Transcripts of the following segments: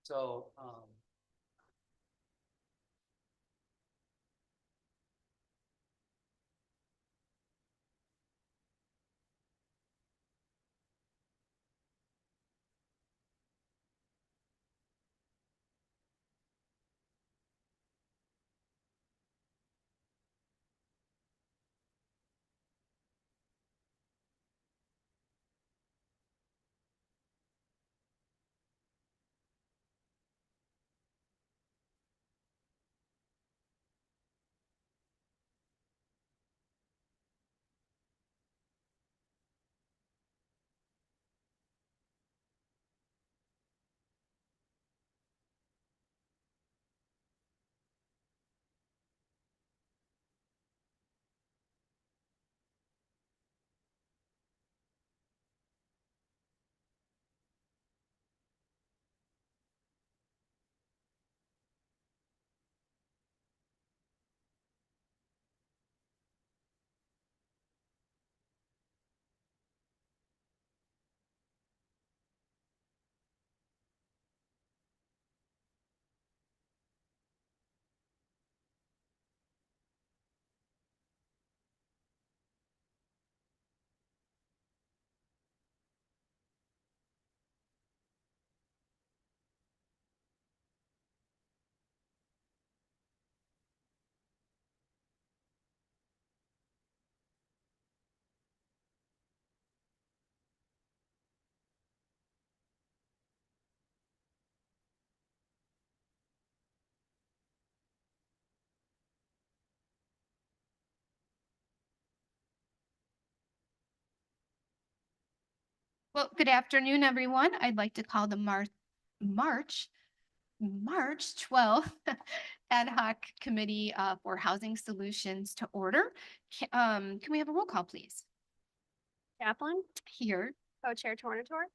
So, Well, good afternoon, everyone. I'd like to call the March 12th Ad Hoc Committee for Housing Solutions to order. Can we have a roll call, please? Kaplan, Here. Co-Chair Tornator,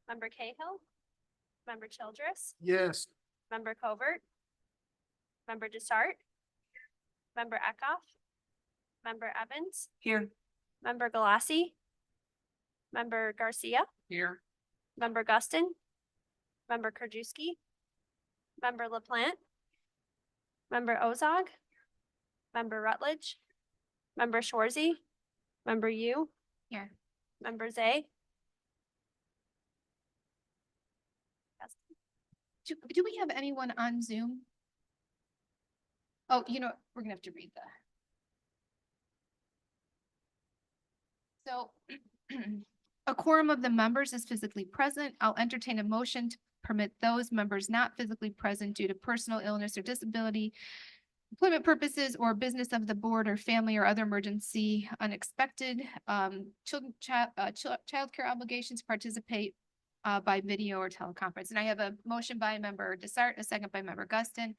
Member Cahill, Member Childress, yes. Member Covert, Member Desart, Member Eckhoff, Member Evans, Here. Member Galassi, Member Garcia, Here. Member Guston, Member Krajewski, Member LaPlante, Member Ozog, Member Rutledge, Member Schwarzy, Member Yu, Here. Member Zay. Do we have anyone on Zoom? Oh, we're gonna have to read that. So a quorum of the members is physically present. I'll entertain a motion to permit those members not physically present due to personal illness or disability, employment purposes, or business of the board, or family or other emergency, unexpected, childcare obligations, participate by video or teleconference. And I have a motion by Member Desart, a second by Member Guston.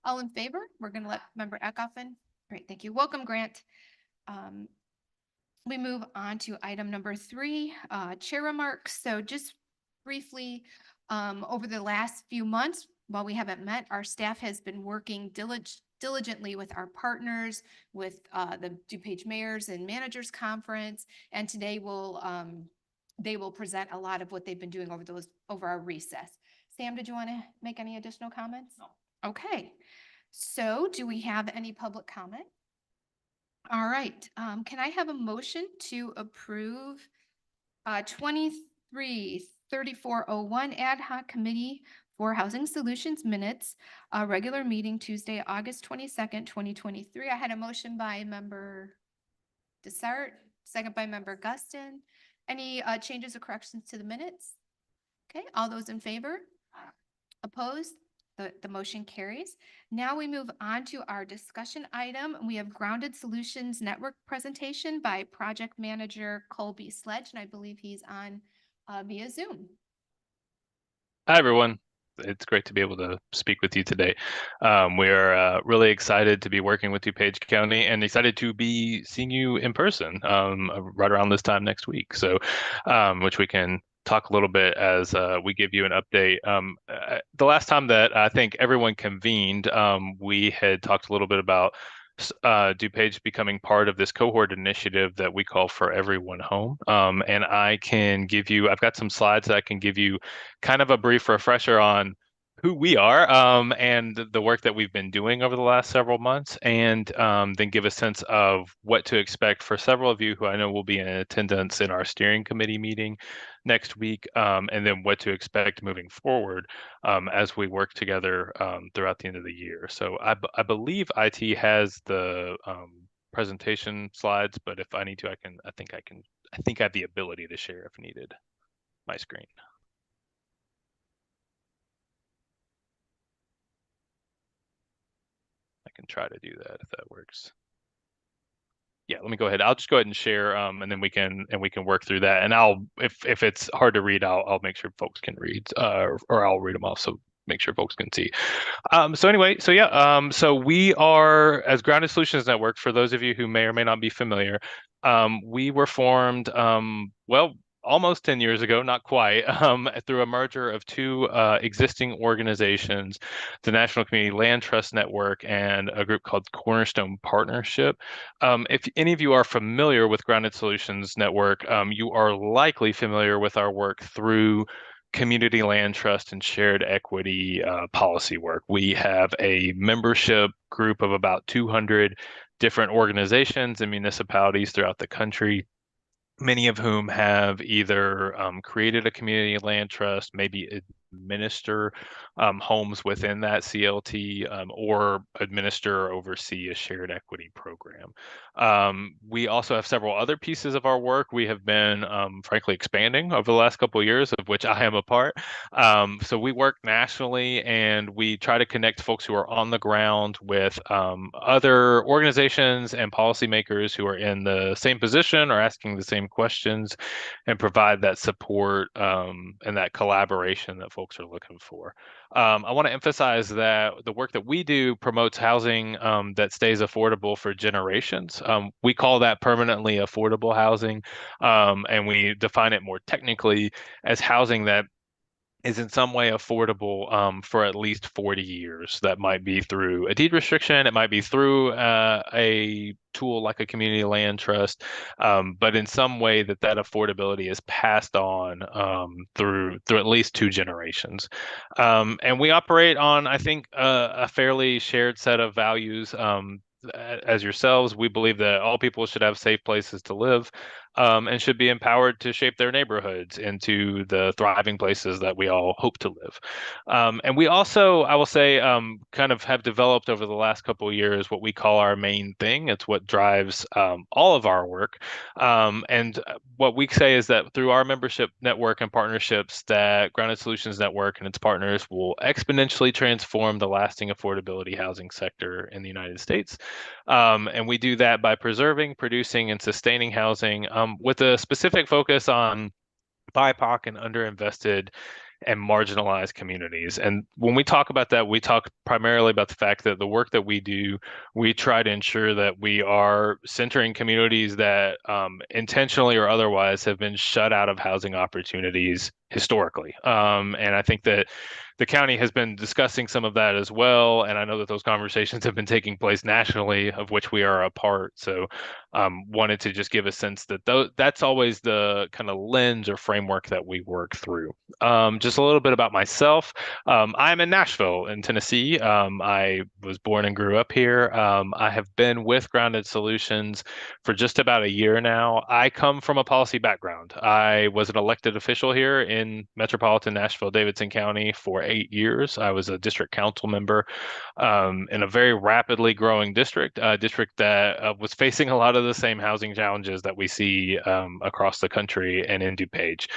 All in favor? We're going to let Member Eckhoff in. Great, thank you. Welcome, Grant. We move on to item number 3, chair remarks. So just briefly, over the last few months, while we haven't met, our staff has been working diligently with our partners, with the DuPage Mayors and Managers Conference, and today they will present a lot of what they've been doing over our recess. Sam, did you want to make any additional comments? No. Okay. So do we have any public comment? All right. Can I have a motion to approve 23-3401 Ad Hoc Committee for Housing Solutions minutes, regular meeting Tuesday, August 22nd, 2023. I had a motion by Member Desart, second by Member Guston. Any changes or corrections to the minutes? Okay, all those in favor? Opposed? The motion carries. Now we move on to our discussion item. We have Grounded Solutions Network presentation by Project Manager Colby Sledge, and I believe he's on via Zoom. Hi, everyone. It's great to be able to speak with you today. We are really excited to be working with DuPage County and excited to be seeing you in person right around this time next week. So, which we can talk a little bit as we give you an update. The last time that I think everyone convened, we had talked a little bit about DuPage becoming part of this cohort initiative that we call For Everyone Home. And I've got some slides that I can give you kind of a brief refresher on who we are, and the work that we've been doing over the last several months, and then give a sense of what to expect for several of you who I know will be in attendance in our steering committee meeting next week, and then what to expect moving forward as we work together throughout the end of the year. So I believe IT has the presentation slides, but if I need to, I think I have the ability to share if needed my screen. I can try to do that if that works. Yeah, let me go ahead. I'll just go ahead and share, and then we can work through that. And I'll, if it's hard to read, I'll make sure folks can read, or I'll read them off, so make sure folks can see. So anyway, so yeah, so we are, as Grounded Solutions Network, for those of you who may or may not be familiar, we were formed, well, almost 10 years ago, not quite, through a merger of two existing organizations, the National Community Land Trust Network and a group called Cornerstone Partnership. If any of you are familiar with Grounded Solutions Network, you are likely familiar with our work through community land trust and shared equity policy work. We have a membership group of about 200 different organizations and municipalities throughout the country, many of whom have either created a community land trust, maybe administer homes within that CLT, or administer or oversee a shared equity program. We also have several other pieces of our work we have been frankly expanding over the last couple of years, of which I am a part. So we work nationally, and we try to connect folks who are on the ground with other organizations and policymakers who are in the same position or asking the same questions, and provide that support and that collaboration that folks are looking for. I want to emphasize that the work that we do promotes housing that stays affordable for generations. We call that permanently affordable housing, and we define it more technically as housing that is in some way affordable for at least 40 years. That might be through a deed restriction, it might be through a tool like a community land trust, but in some way that affordability is passed on through at least two generations. And we operate on, I think, a fairly shared set of values. As yourselves, we believe that all people should have safe places to live, and should be empowered to shape their neighborhoods into the thriving places that we all hope to live. And we also, I will say, kind of have developed over the last couple of years what we call our main thing. It's what drives all of our work. And what we say is that through our membership network and partnerships, that Grounded Solutions Network and its partners will exponentially transform the lasting affordability housing sector in the United States. And we do that by preserving, producing, and sustaining housing with a specific focus on BIPOC and underinvested and marginalized communities. And when we talk about that, we talk primarily about the fact that the work that we do, we try to ensure that we are centering communities that intentionally or otherwise have been shut out of housing opportunities historically. And I think that the county has been discussing some of that as well. And I know that those conversations have been taking place nationally, of which we are a part. So wanted to just give a sense that that's always the kind of lens or framework that we work through. Just a little bit about myself. I'm in Nashville in Tennessee. I was born and grew up here. I have been with Grounded Solutions for just about a year now. I come from a policy background. I was an elected official here in metropolitan Nashville, Davidson County for 8 years. I was a district council member in a very rapidly growing district, a district that was facing a lot of the same housing challenges that we see across the country and in DuPage.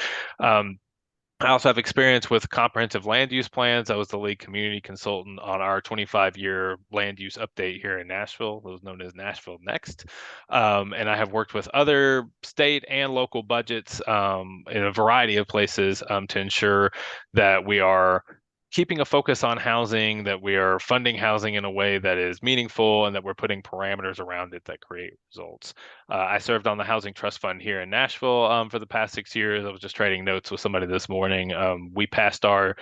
I also have experience with comprehensive land use plans. I was the lead community consultant on our 25-year land use update here in Nashville, what was known as Nashville Next. And I have worked with other state and local budgets in a variety of places to ensure that we are keeping a focus on housing, that we are funding housing in a way that is meaningful, and that we're putting parameters around it that create results. I served on the Housing Trust Fund here in Nashville for the past 6 years. I was just trading notes with somebody this morning. We passed our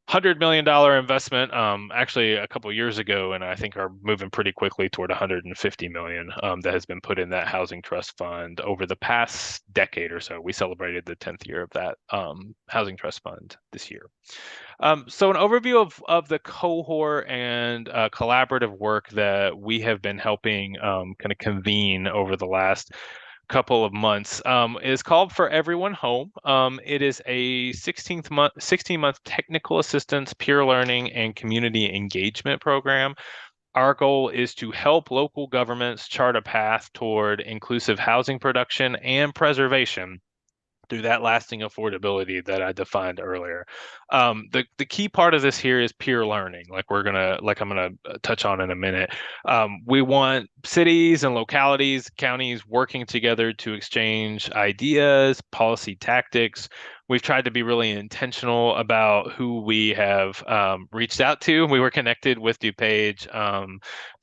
$100 million investment, actually a couple years ago, and I think are moving pretty quickly toward 150 million, that has been put in that housing trust fund over the past decade or so. We celebrated the 10th year of that housing trust fund this year. So an overview of the cohort and collaborative work that we have been helping kind of convene over the last couple of months is called For Everyone Home. It is a 16-month technical assistance, peer learning, and community engagement program. Our goal is to help local governments chart a path toward inclusive housing production and preservation through that lasting affordability that I defined earlier. The key part of this here is peer learning, like I'm gonna touch on in a minute. We want cities and localities, counties working together to exchange ideas, policy tactics. We've tried to be really intentional about who we have reached out to. We were connected with DuPage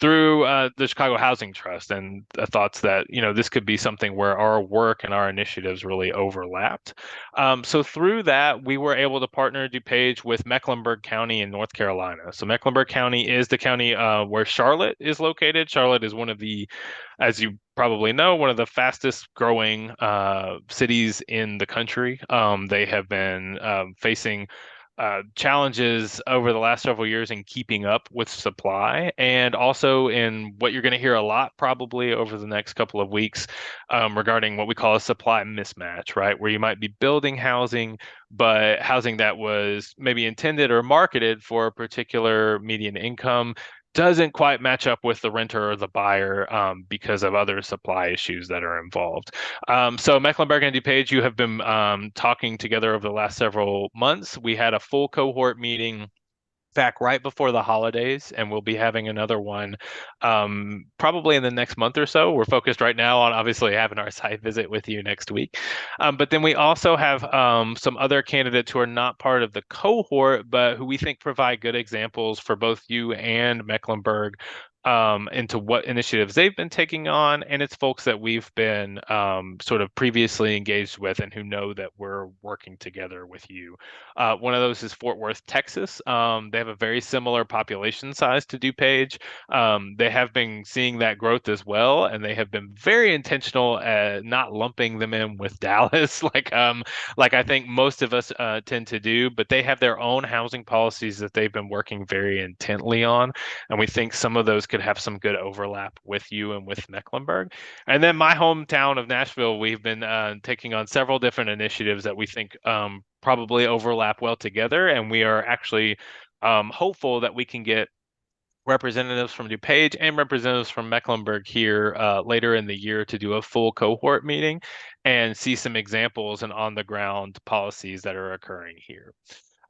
through the Chicago Housing Trust, and the thoughts that this could be something where our work and our initiatives really overlapped. So through that, we were able to partner DuPage with Mecklenburg County in North Carolina. So Mecklenburg County is the county where Charlotte is located. Charlotte is one of the, as you probably know, one of the fastest growing cities in the country. They have been facing challenges over the last several years in keeping up with supply, and also in what you're going to hear a lot probably over the next couple of weeks regarding what we call a supply mismatch, right? Where you might be building housing, but housing that was maybe intended or marketed for a particular median income doesn't quite match up with the renter or the buyer because of other supply issues that are involved. So Mecklenburg and DuPage, you have been talking together over the last several months. We had a full cohort meeting back right before the holidays, and we'll be having another one probably in the next month or so. We're focused right now on obviously having our site visit with you next week. But then we also have some other candidates who are not part of the cohort, but who we think provide good examples for both you and Mecklenburg into what initiatives they've been taking on. And it's folks that we've been sort of previously engaged with and who know that we're working together with you. One of those is Fort Worth, Texas. They have a very similar population size to DuPage. They have been seeing that growth as well, and they have been very intentional at not lumping them in with Dallas, like I think most of us tend to do. But they have their own housing policies that they've been working very intently on, and we think some of those could have some good overlap with you and with Mecklenburg. And then my hometown of Nashville, we've been taking on several different initiatives that we think probably overlap well together, and we are actually hopeful that we can get representatives from DuPage and representatives from Mecklenburg here later in the year to do a full cohort meeting and see some examples and on the ground policies that are occurring here.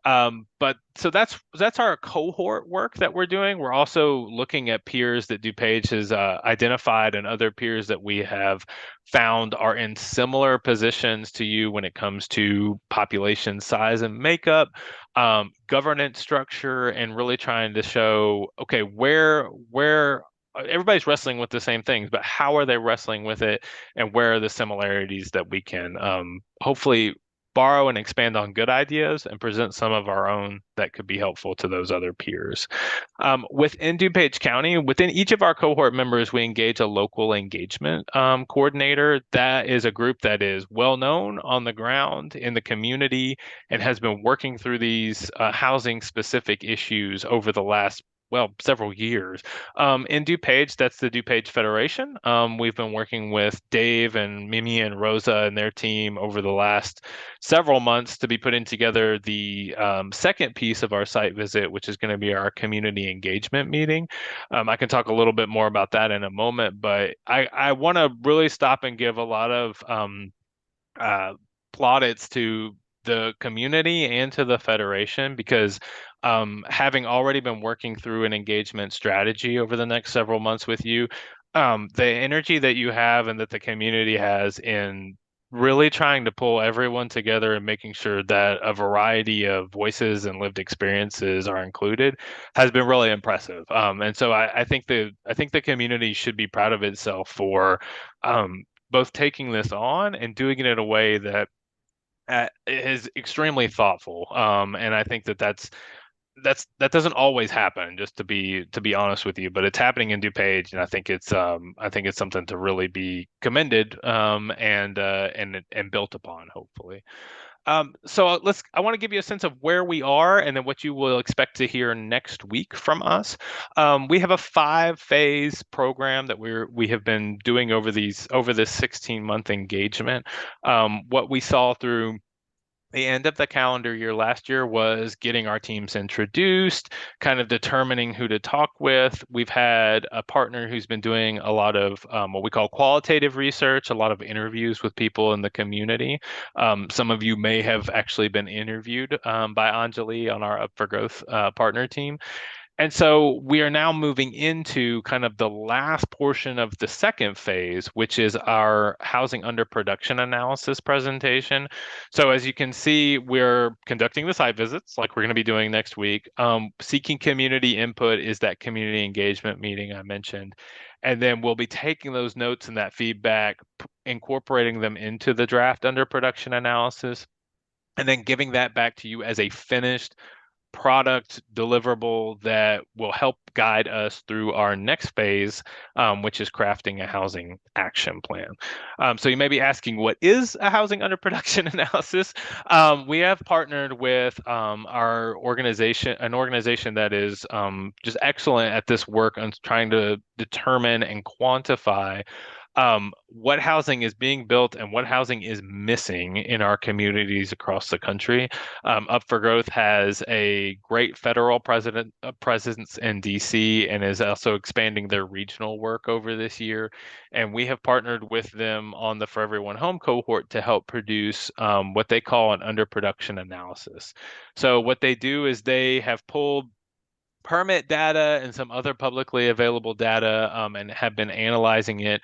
But so that's our cohort work that we're doing. We're also looking at peers that DuPage has identified and other peers that we have found are in similar positions to you when it comes to population size and makeup, governance structure, and really trying to show, okay, where everybody's wrestling with the same things, but how are they wrestling with it, and where are the similarities that we can hopefully borrow and expand on good ideas and present some of our own that could be helpful to those other peers. Within DuPage County, within each of our cohort members, we engage a local engagement coordinator. That is a group that is well known on the ground in the community and has been working through these housing specific issues over the last several years. In DuPage, that's the DuPage Federation. We've been working with Dave and Mimi and Rosa and their team over the last several months to be putting together the second piece of our site visit, which is going to be our community engagement meeting. I can talk a little bit more about that in a moment, but I want to really stop and give a lot of plaudits to the community and to the Federation, because having already been working through an engagement strategy over the next several months with you, the energy that you have and that the community has in really trying to pull everyone together and making sure that a variety of voices and lived experiences are included has been really impressive. And so I think the community should be proud of itself for both taking this on and doing it in a way that is extremely thoughtful. And I think that that's that doesn't always happen, just to be honest with you, but it's happening in DuPage, and I think it's something to really be commended and built upon, hopefully. So I want to give you a sense of where we are and then what you will expect to hear next week from us. We have a 5-phase program that we have been doing over this 16-month engagement. What we saw through the end of the calendar year last year was getting our teams introduced, kind of determining who to talk with. We've had a partner who's been doing a lot of what we call qualitative research, a lot of interviews with people in the community. Some of you may have actually been interviewed by Anjali on our Up for Growth partner team. And so we are now moving into kind of the last portion of the second phase, which is our housing under production analysis presentation. So as you can see, we're conducting the site visits like we're going to be doing next week. Seeking community input is that community engagement meeting I mentioned. And then we'll be taking those notes and that feedback, incorporating them into the draft under production analysis, and then giving that back to you as a finished product deliverable that will help guide us through our next phase, which is crafting a housing action plan. So you may be asking, what is a housing under production analysis? We have partnered with our organization, an organization that is just excellent at this work on trying to determine and quantify what housing is being built and what housing is missing in our communities across the country. Up for Growth has a great federal presence in DC and is also expanding their regional work over this year. And we have partnered with them on the For Everyone Home cohort to help produce what they call an underproduction analysis. So what they do is they have pulled permit data and some other publicly available data and have been analyzing it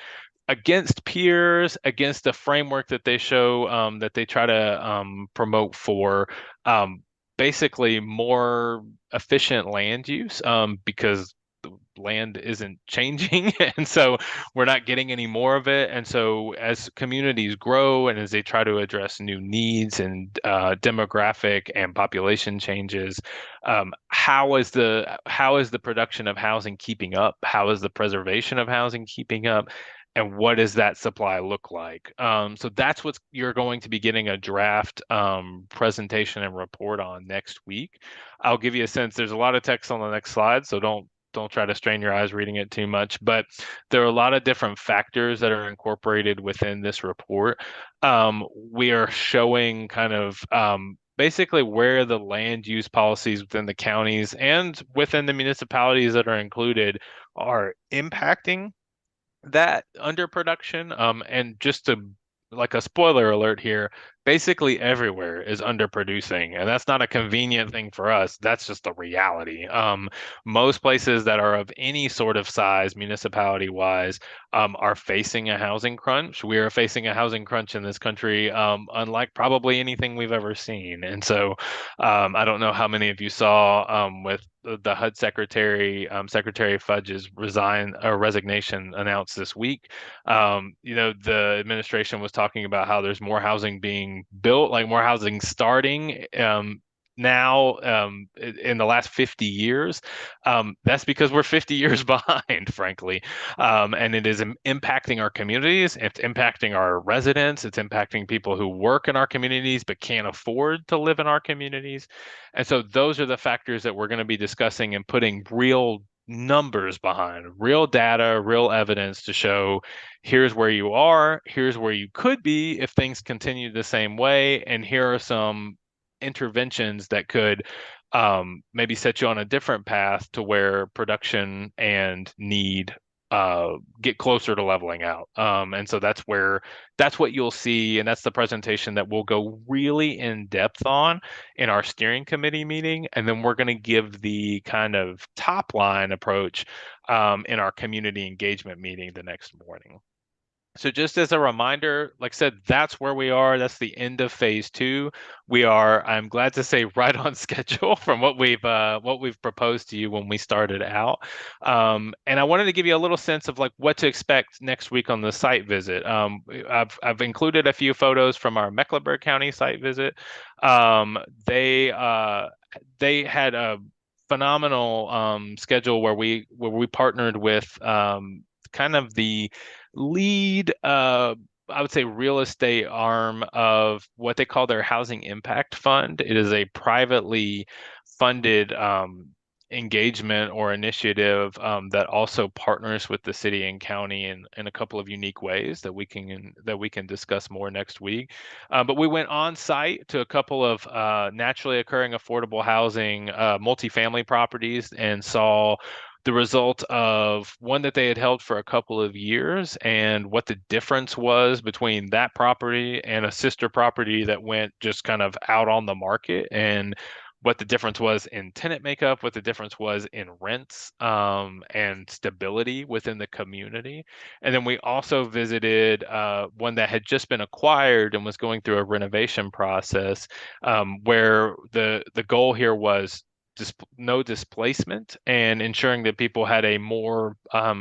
against peers, against the framework that they show, that they try to promote for basically more efficient land use, because the land isn't changing and so we're not getting any more of it. And so as communities grow and as they try to address new needs and demographic and population changes, how is the production of housing keeping up? How is the preservation of housing keeping up? And what does that supply look like? So that's what you're going to be getting a draft presentation and report on next week. I'll give you a sense. There's a lot of text on the next slide, so don't try to strain your eyes reading it too much. But there are a lot of different factors that are incorporated within this report. We are showing kind of basically where the land use policies within the counties and within the municipalities that are included are impacting that underproduction. And just to, like, a spoiler alert here, basically everywhere is underproducing, and that's not a convenient thing for us. That's just the reality. Most places that are of any sort of size, municipality wise, are facing a housing crunch. We are facing a housing crunch in this country, unlike probably anything we've ever seen. And so I don't know how many of you saw with the HUD secretary, Secretary Fudge's resignation announced this week. The administration was talking about how there's more housing being built, like more housing starting now in the last 50 years. That's because we're 50 years behind, frankly. And it is impacting our communities. It's impacting our residents. It's impacting people who work in our communities but can't afford to live in our communities. And so those are the factors that we're going to be discussing and putting real numbers behind, real data, real evidence to show here's where you are, here's where you could be if things continue the same way, and here are some interventions that could maybe set you on a different path to where production and need get closer to leveling out. And so that's what you'll see, and that's the presentation that we'll go really in depth on in our steering committee meeting. And then we're going to give the kind of top line approach in our community engagement meeting the next morning. So just as a reminder, like I said, that's where we are. That's the end of phase 2. We are, I'm glad to say, right on schedule from what we've proposed to you when we started out. And I wanted to give you a little sense of like what to expect next week on the site visit. I've included a few photos from our Mecklenburg County site visit. They had phenomenal schedule where we partnered with kind of the lead I would say real estate arm of what they call their Housing Impact Fund. It is a privately funded engagement or initiative that also partners with the city and county in a couple of unique ways that we can discuss more next week. But we went on site to a couple of naturally occurring affordable housing multifamily properties and saw the result of one that they had held for a couple of years and what the difference was between that property and a sister property that went just kind of out on the market, and what the difference was in tenant makeup, what the difference was in rents and stability within the community. And then we also visited one that had just been acquired and was going through a renovation process, where the goal here was no displacement and ensuring that people had a more,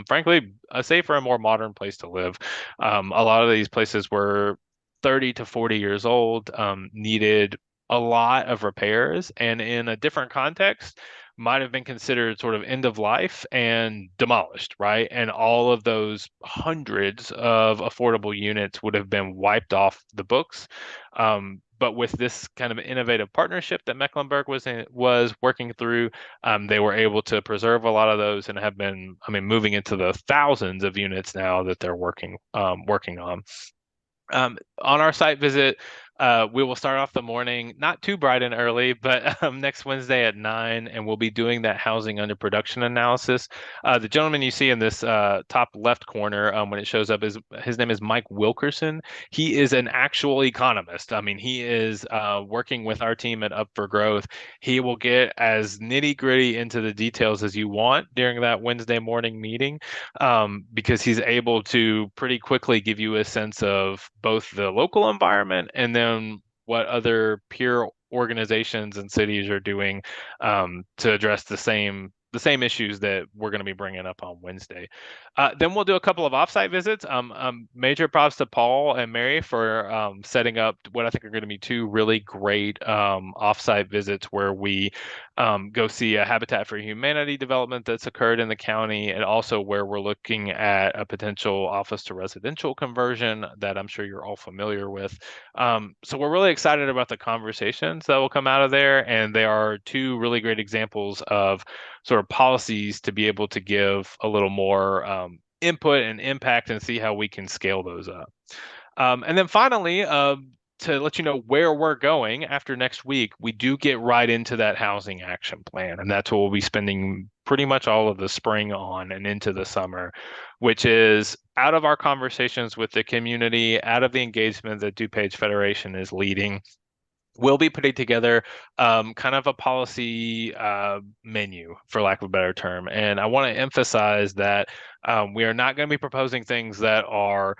frankly, a safer and more modern place to live. A lot of these places were 30 to 40 years old, needed a lot of repairs, and in a different context, might have been considered sort of end of life and demolished, right? And all of those hundreds of affordable units would have been wiped off the books. But with this kind of innovative partnership that Mecklenburg was working through, they were able to preserve a lot of those and have been, I mean, moving into the thousands of units now that they're working on. On our site visit, we will start off the morning not too bright and early, but next Wednesday at 9, and we'll be doing that housing under production analysis. The gentleman you see in this top left corner when it shows up, his name is Mike Wilkerson. He is an actual economist. I mean, he is working with our team at Up for Growth. He will get as nitty gritty into the details as you want during that Wednesday morning meeting, because he's able to pretty quickly give you a sense of both the local environment and then what other peer organizations and cities are doing to address the same issues that we're going to be bringing up on Wednesday. Then we'll do a couple of offsite visits. Major props to Paul and Mary for setting up what I think are going to be two really great offsite visits where we go see a Habitat for Humanity development that's occurred in the county, and also where we're looking at a potential office to residential conversion that I'm sure you're all familiar with. So we're really excited about the conversations that will come out of there, and they are two really great examples of sort of policies to be able to give a little more input and impact and see how we can scale those up. And then finally, to let you know where we're going after next week, we do get right into that housing action plan. And that's what we'll be spending pretty much all of the spring on and into the summer, which is out of our conversations with the community, out of the engagement that DuPage Federation is leading. We'll be putting together kind of a policy menu, for lack of a better term. And I want to emphasize that we are not going to be proposing things that are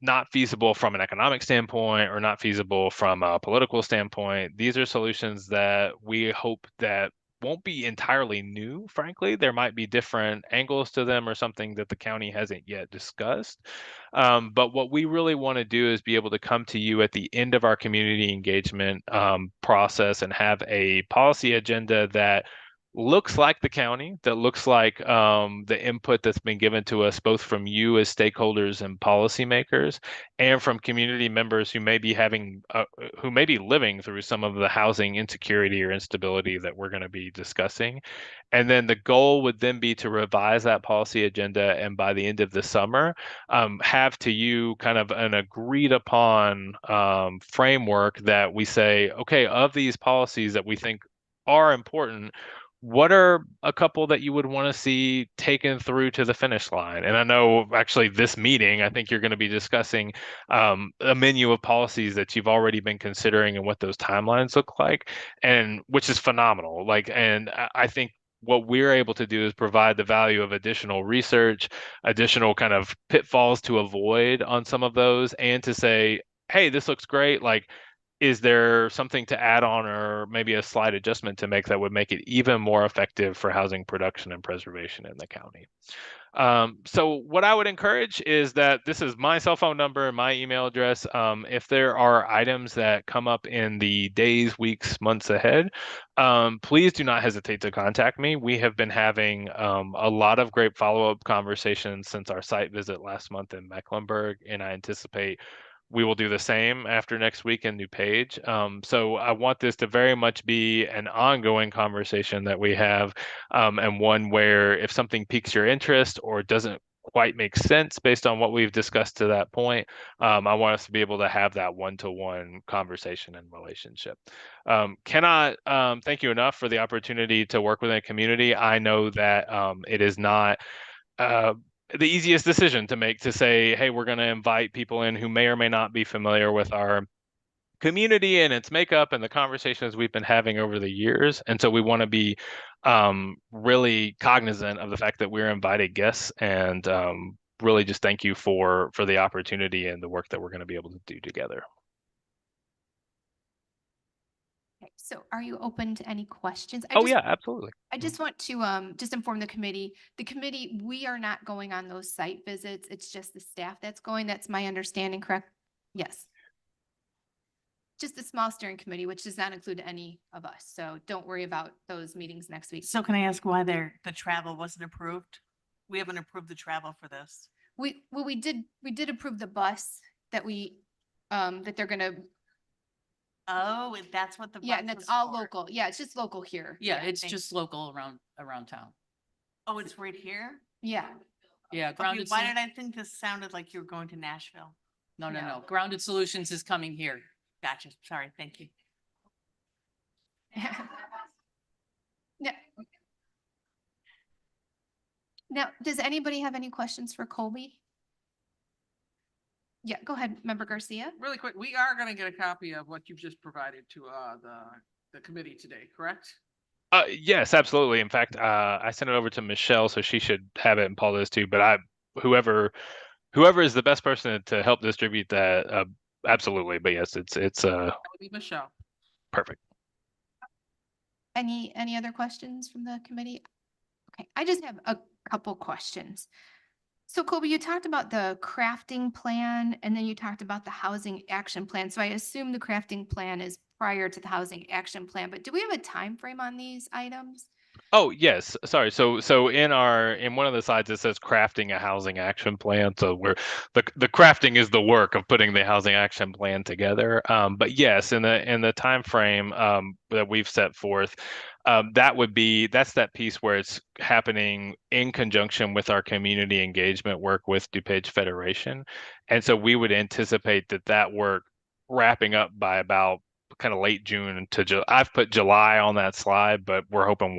not feasible from an economic standpoint or not feasible from a political standpoint. These are solutions that we hope that won't be entirely new, frankly. There might be different angles to them or something that the county hasn't yet discussed. But what we really want to do is be able to come to you at the end of our community engagement process and have a policy agenda that looks like the county, that looks like the input that's been given to us, both from you as stakeholders and policymakers, and from community members who may be living through some of the housing insecurity or instability that we're going to be discussing. And then the goal would then be to revise that policy agenda, and by the end of the summer, have to you kind of an agreed upon framework that we say, okay, of these policies that we think are important, what are a couple that you would want to see taken through to the finish line? And I know actually this meeting, I think you're going to be discussing a menu of policies that you've already been considering and what those timelines look like, and which is phenomenal. And I think what we're able to do is provide the value of additional research, additional kind of pitfalls to avoid on some of those, and to say, hey, this looks great. Like, is there something to add on or maybe a slight adjustment to make that would make it even more effective for housing production and preservation in the county? So what I would encourage is that this is my cell phone number and my email address. If there are items that come up in the days, weeks, months ahead, please do not hesitate to contact me. We have been having a lot of great follow-up conversations since our site visit last month in Mecklenburg, and I anticipate we will do the same after next week in DuPage. So I want this to very much be an ongoing conversation that we have, and one where if something piques your interest or doesn't quite make sense based on what we've discussed to that point, I want us to be able to have that one-to-one conversation and relationship. Cannot thank you enough for the opportunity to work within a community. I know that it is not the easiest decision to make, to say, hey, we're going to invite people in who may or may not be familiar with our community and its makeup and the conversations we've been having over the years. And so we want to be really cognizant of the fact that we're invited guests, and really just thank you for the opportunity and the work that we're going to be able to do together. Okay, so are you open to any questions? Yeah, absolutely. I just want to just inform the committee, we are not going on those site visits. It's just the staff that's going. That's my understanding, correct? Yes. Just the small steering committee, which does not include any of us. So don't worry about those meetings next week. So can I ask why the travel wasn't approved? We haven't approved the travel for this. We did approve the bus that that they're gonna, Oh, and that's what the yeah, bus and that's was all for. local. Yeah, it's just local here. Yeah, it's thanks. just local around town. Oh, it's right here? Yeah. Yeah, Okay, Grounded. why did I think this sounded like you were going to Nashville? No, no, No. no. Grounded Solutions is coming here. Gotcha. Sorry. Thank you. Now, does anybody have any questions for Colby? Yeah, go ahead, Member Garcia. Really quick, we are gonna get a copy of what you've just provided to the committee today, correct? Yes, absolutely. In fact, I sent it over to Michelle, so she should have it, and Paul does too. But whoever is the best person to help distribute that, absolutely. But yes, it's That would be Michelle. perfect. Any other questions from the committee? Okay, I just have a couple questions. So Colby, you talked about the crafting plan, and then you talked about the housing action plan. So I assume the crafting plan is prior to the housing action plan, but do we have a time frame on these items? Oh, yes. Sorry. So in one of the slides it says crafting a housing action plan. So the crafting is the work of putting the housing action plan together. But yes, in the time frame that we've set forth, that's that piece where it's happening in conjunction with our community engagement work with DuPage Federation. And so we would anticipate that work wrapping up by about kind of late June to I've put July on that slide, but we're hoping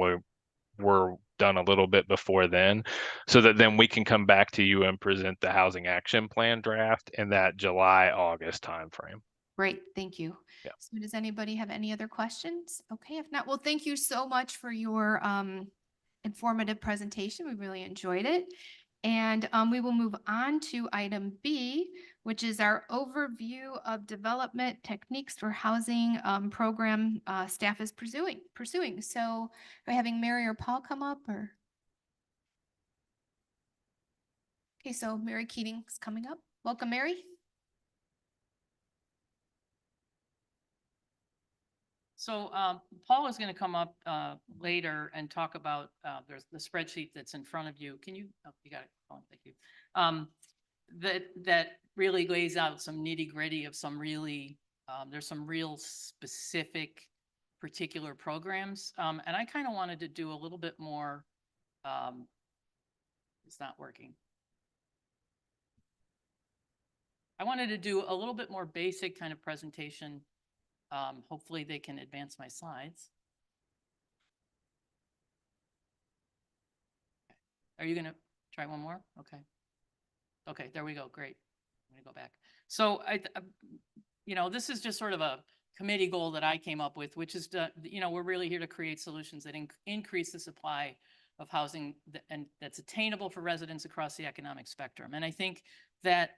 we're done a little bit before then, so that then we can come back to you and present the housing action plan draft in that July-August timeframe. Great, thank you. Yeah. So does anybody have any other questions? Okay, if not, well, thank you so much for your informative presentation. We really enjoyed it. And we will move on to item B, which is our overview of development techniques for housing program staff is pursuing. So are we having Mary or Paul come up, or? Okay, so Mary Keating's coming up. Welcome, Mary. So Paul is going to come up later and talk about there's the spreadsheet that's in front of you. Can you? Oh, you got it. Oh, thank you. That really lays out some nitty gritty of some really there's some real specific particular programs, and I kind of wanted to do a little bit more. It's not working. I wanted to do a little bit more basic kind of presentation. Hopefully they can advance my slides. Are you gonna try one more? Okay. Okay, there we go. Great. I'm gonna go back. So this is just sort of a committee goal that I came up with, which is we're really here to create solutions that increase the supply of housing and that's attainable for residents across the economic spectrum. And I think that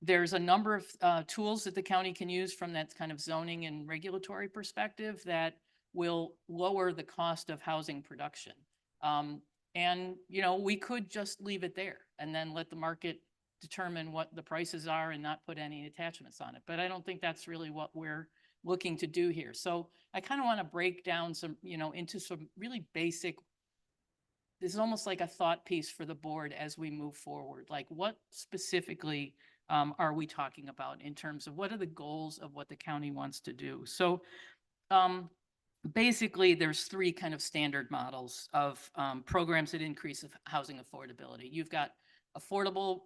There's a number of tools that the county can use from that kind of zoning and regulatory perspective that will lower the cost of housing production. And, you know, we could just leave it there and then let the market determine what the prices are and not put any attachments on it. But I don't think that's really what we're looking to do here. So I kind of want to break down some, you know, into some really basic, this is almost like a thought piece for the board as we move forward. Like, what specifically are we talking about in terms of what are the goals of what the county wants to do? So basically, there's three kind of standard models of programs that increase housing affordability. You've got affordable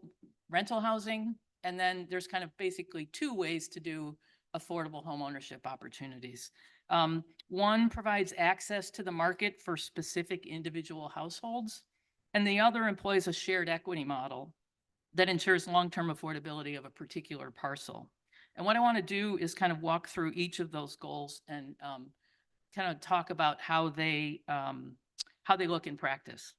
rental housing, and then there's kind of basically two ways to do affordable home ownership opportunities. One provides access to the market for specific individual households, and the other employs a shared equity model that ensures long-term affordability of a particular parcel. And what I want to do is kind of walk through each of those goals and kind of talk about how they look in practice.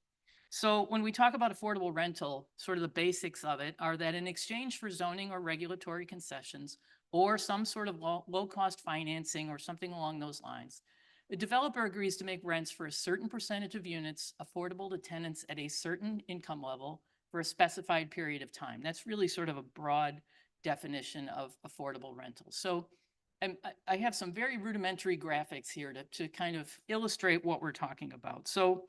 So when we talk about affordable rental, sort of the basics of it are that in exchange for zoning or regulatory concessions or some sort of low-cost financing or something along those lines, the developer agrees to make rents for a certain percentage of units affordable to tenants at a certain income level for a specified period of time. That's really sort of a broad definition of affordable rental. So I have some very rudimentary graphics here to kind of illustrate what we're talking about. So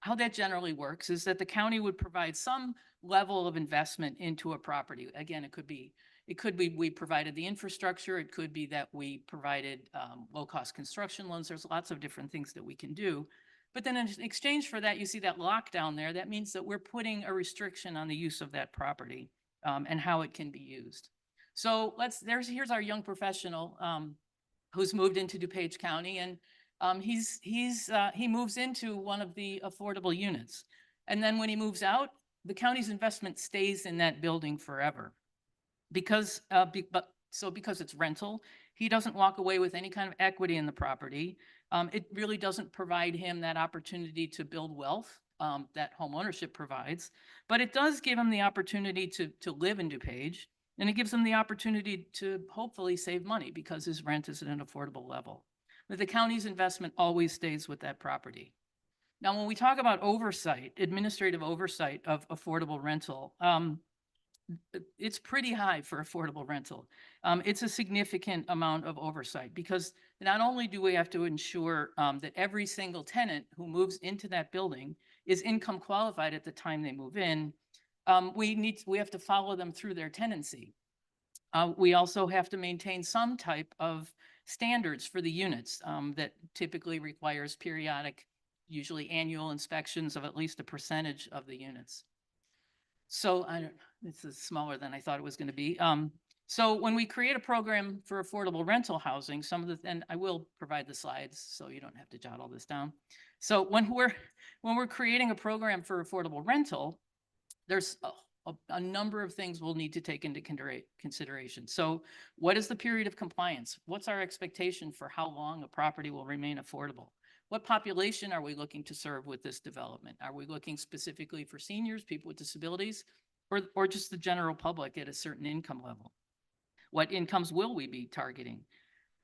how that generally works is that the county would provide some level of investment into a property. Again, it could be we provided the infrastructure. It could be that we provided low-cost construction loans. There's lots of different things that we can do. But then in exchange for that, you see that lockdown there. That means that we're putting a restriction on the use of that property and how it can be used. So here's our young professional who's moved into DuPage County, and he moves into one of the affordable units. And then when he moves out, the county's investment stays in that building forever. Because it's rental, he doesn't walk away with any kind of equity in the property. It really doesn't provide him that opportunity to build wealth that home ownership provides, but it does give him the opportunity to live in DuPage, and it gives him the opportunity to hopefully save money because his rent is at an affordable level. But the county's investment always stays with that property. Now, when we talk about oversight, administrative oversight of affordable rental, it's pretty high for affordable rental. It's a significant amount of oversight because not only do we have to ensure that every single tenant who moves into that building is income qualified at the time they move in, we have to follow them through their tenancy. We also have to maintain some type of standards for the units that typically requires periodic, usually annual inspections of at least a percentage of the units. So this is smaller than I thought it was going to be. So when we create a program for affordable rental housing, and I will provide the slides so you don't have to jot all this down. So when we're creating a program for affordable rental, there's a number of things we'll need to take into consideration. So what is the period of compliance? What's our expectation for how long a property will remain affordable? What population are we looking to serve with this development? Are we looking specifically for seniors, people with disabilities, or just the general public at a certain income level? What incomes will we be targeting?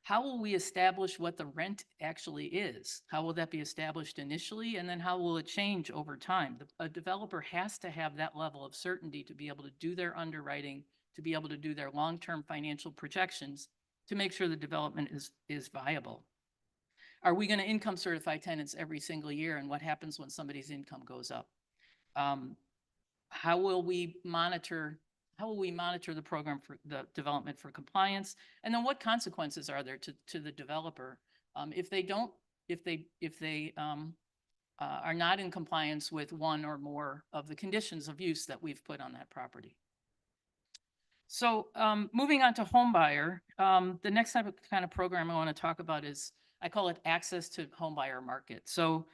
How will we establish what the rent actually is? How will that be established initially? And then how will it change over time? A developer has to have that level of certainty to be able to do their underwriting, to be able to do their long-term financial projections to make sure the development is viable. Are we going to income certify tenants every single year? And what happens when somebody's income goes up? How will we monitor the program for the development for compliance? And then what consequences are there to the developer if they are not in compliance with one or more of the conditions of use that we've put on that property? So moving on to home buyer, the next type of kind of program I want to talk about is, I call it access to home buyer market. So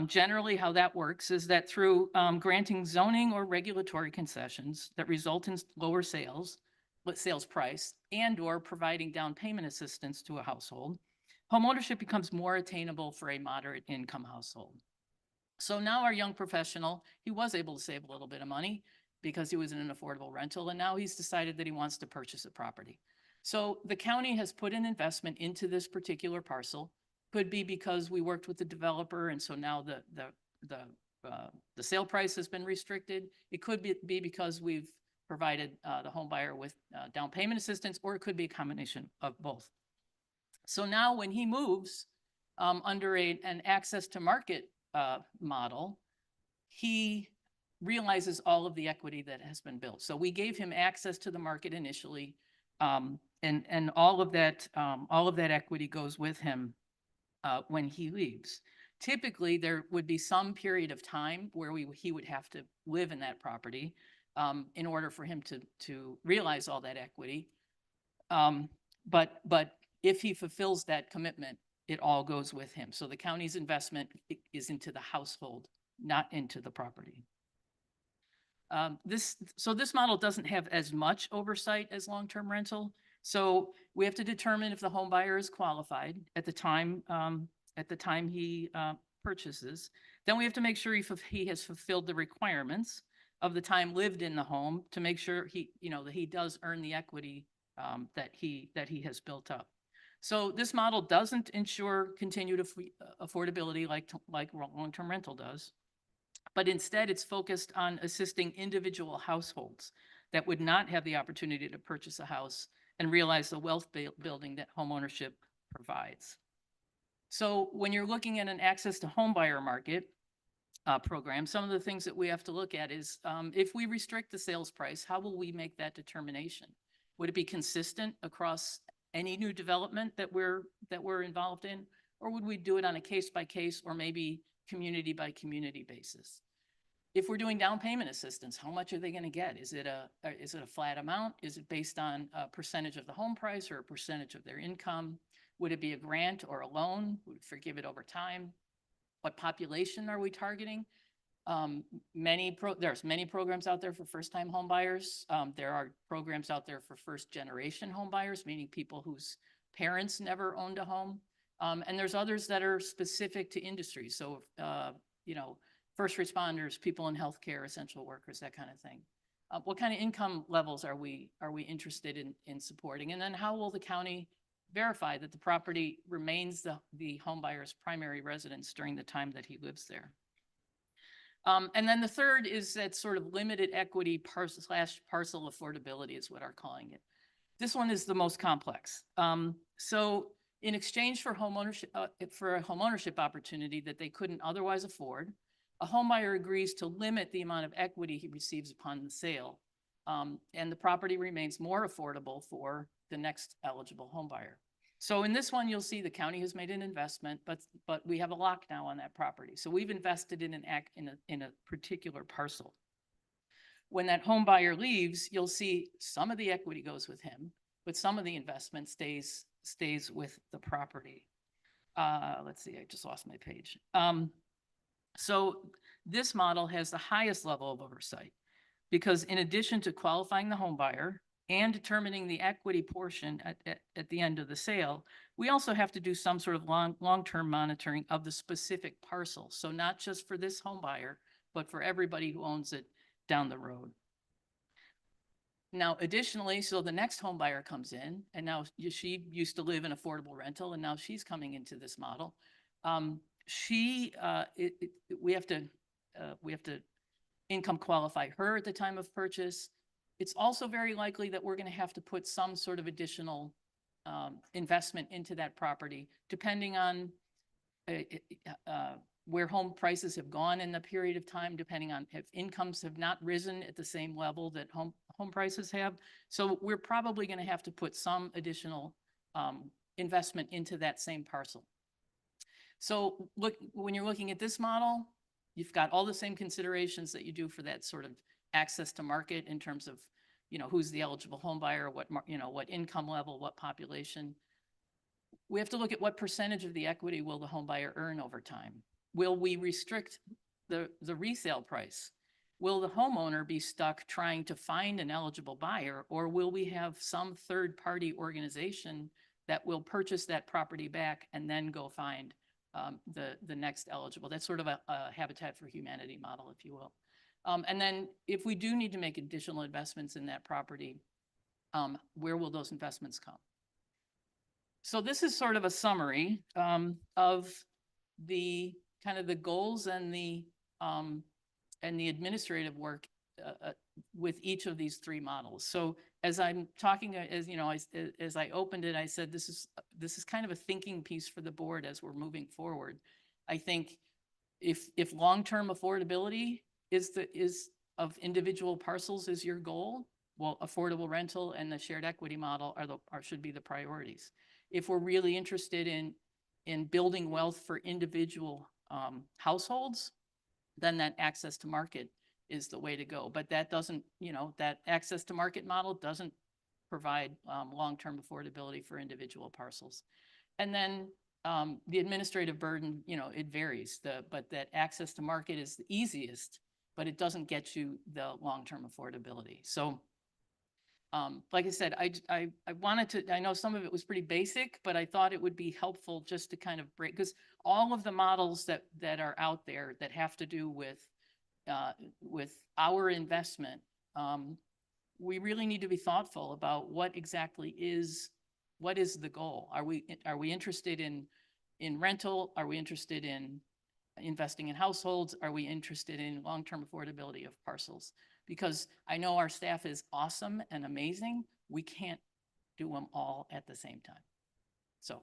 generally how that works is that through granting zoning or regulatory concessions that result in lower sales price, and or providing down payment assistance to a household, homeownership becomes more attainable for a moderate income household. So now our young professional, he was able to save a little bit of money. because he was in an affordable rental, and now he's decided that he wants to purchase a property. So the county has put an investment into this particular parcel. Could be because we worked with the developer, and so now the sale price has been restricted. It could be because we've provided the home buyer with down payment assistance, or it could be a combination of both. So now when he moves under an access to market model, he realizes all of the equity that has been built. So we gave him access to the market initially, and all of that equity goes with him when he leaves. Typically, there would be some period of time where he would have to live in that property in order for him to realize all that equity. But if he fulfills that commitment, it all goes with him. So the county's investment is into the household, not into the property. This model doesn't have as much oversight as long-term rental. So we have to determine if the home buyer is qualified at the time he purchases. Then we have to make sure he has fulfilled the requirements of the time lived in the home to make sure that he does earn the equity that he has built up. So this model doesn't ensure continued affordability like long-term rental does, but instead it's focused on assisting individual households that would not have the opportunity to purchase a house and realize the wealth building that homeownership provides. So when you're looking at an access to home buyer market program, some of the things that we have to look at is if we restrict the sales price, how will we make that determination? Would it be consistent across any new development that we're involved in, or would we do it on a case by case or maybe community by community basis? If we're doing down payment assistance, how much are they going to get? Is it a flat amount? Is it based on a percentage of the home price or a percentage of their income? Would it be a grant or a loan? Would we forgive it over time? What population are we targeting? There's many programs out there for first-time home buyers. There are programs out there for first-generation home buyers, meaning people whose parents never owned a home. And there's others that are specific to industries. So, first responders, people in healthcare, essential workers, that kind of thing. What kind of income levels are we interested in supporting? And then how will the county verify that the property remains the home buyer's primary residence during the time that he lives there? And then the third is that sort of limited equity parcel affordability is what we're calling it. This one is the most complex. So in exchange for for a homeownership opportunity that they couldn't otherwise afford, a homebuyer agrees to limit the amount of equity he receives upon the sale, and the property remains more affordable for the next eligible homebuyer. So in this one, you'll see the county has made an investment, but we have a lock now on that property. So we've invested in a particular parcel. When that home buyer leaves, you'll see some of the equity goes with him, but some of the investment stays with the property. Let's see, I just lost my page. So this model has the highest level of oversight because in addition to qualifying the home buyer and determining the equity portion at the end of the sale, we also have to do some sort of long-term monitoring of the specific parcel. So not just for this home buyer, but for everybody who owns it down the road. Now, additionally, so the next home buyer comes in, and now she used to live in affordable rental, and now she's coming into this model. We have to income qualify her at the time of purchase. It's also very likely that we're going to have to put some sort of additional investment into that property, depending on where home prices have gone in the period of time, depending on if incomes have not risen at the same level that home prices have. So we're probably going to have to put some additional investment into that same parcel. So when you're looking at this model, you've got all the same considerations that you do for that sort of access to market in terms of, who's the eligible home buyer, what income level, what population. We have to look at what percentage of the equity will the home buyer earn over time. Will we restrict the resale price? Will the homeowner be stuck trying to find an eligible buyer, or will we have some third-party organization that will purchase that property back and then go find the next eligible? That's sort of a Habitat for Humanity model, if you will. And then if we do need to make additional investments in that property, where will those investments come? So this is sort of a summary of the kind of the goals and the administrative work with each of these three models. So as I'm talking, as you know, as I opened it, I said this is kind of a thinking piece for the board as we're moving forward. I think if long-term affordability is of individual parcels is your goal, well, affordable rental and the shared equity model should be the priorities. If we're really interested in building wealth for individual households, then that access to market is the way to go. But that doesn't, that access to market model doesn't provide long-term affordability for individual parcels. And then the administrative burden, it varies. But that access to market is the easiest, but it doesn't get you the long-term affordability. So like I said, I wanted to, I know some of it was pretty basic, but I thought it would be helpful just to kind of break, because all of the models that are out there that have to do with our investment, we really need to be thoughtful about what exactly what is the goal? Are we interested in rental? Are we interested in investing in households? Are we interested in long-term affordability of parcels? Because I know our staff is awesome and amazing. We can't do them all at the same time. So.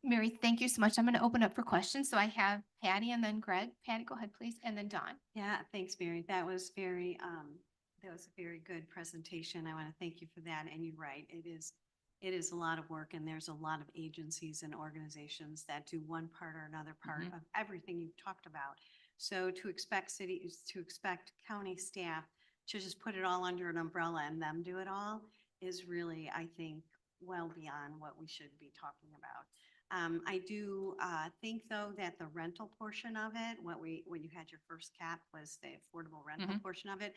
Mary, thank you so much. I'm going to open up for questions. So I have Patty and then Greg. Patty, go ahead, please. And then Dawn. Yeah, thanks, Mary. That was a very good presentation. I want to thank you for that. And you're right, it is a lot of work, and there's a lot of agencies and organizations that do one part or another part of everything you've talked about. So to expect county staff to just put it all under an umbrella and them do it all is really, I think, well beyond what we should be talking about. I do think, though, that the rental portion of it, when you had your first cap, was the affordable rental portion of it.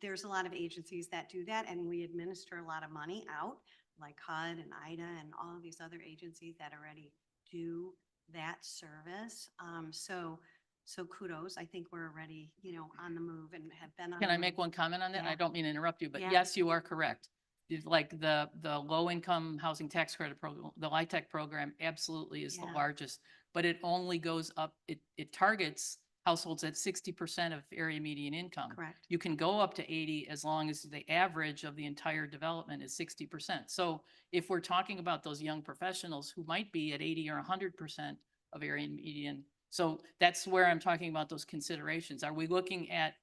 There's a lot of agencies that do that, and we administer a lot of money out, like HUD and IDA and all of these other agencies that already do that service. So kudos. I think we're already, on the move and have been on. Can the I make move. one comment on that? Yeah. I don't mean to interrupt you, but Yeah. yes, you are correct. Like the low-income housing tax credit program, the LIHTC program absolutely is the Yeah. largest, but it only goes up, it targets households at 60% of area median income. Correct. You can go up to 80 as long as the average of the entire development is 60%. So if we're talking about those young professionals who might be at 80 or 100% of area median, so that's where I'm talking about those considerations. Are we looking at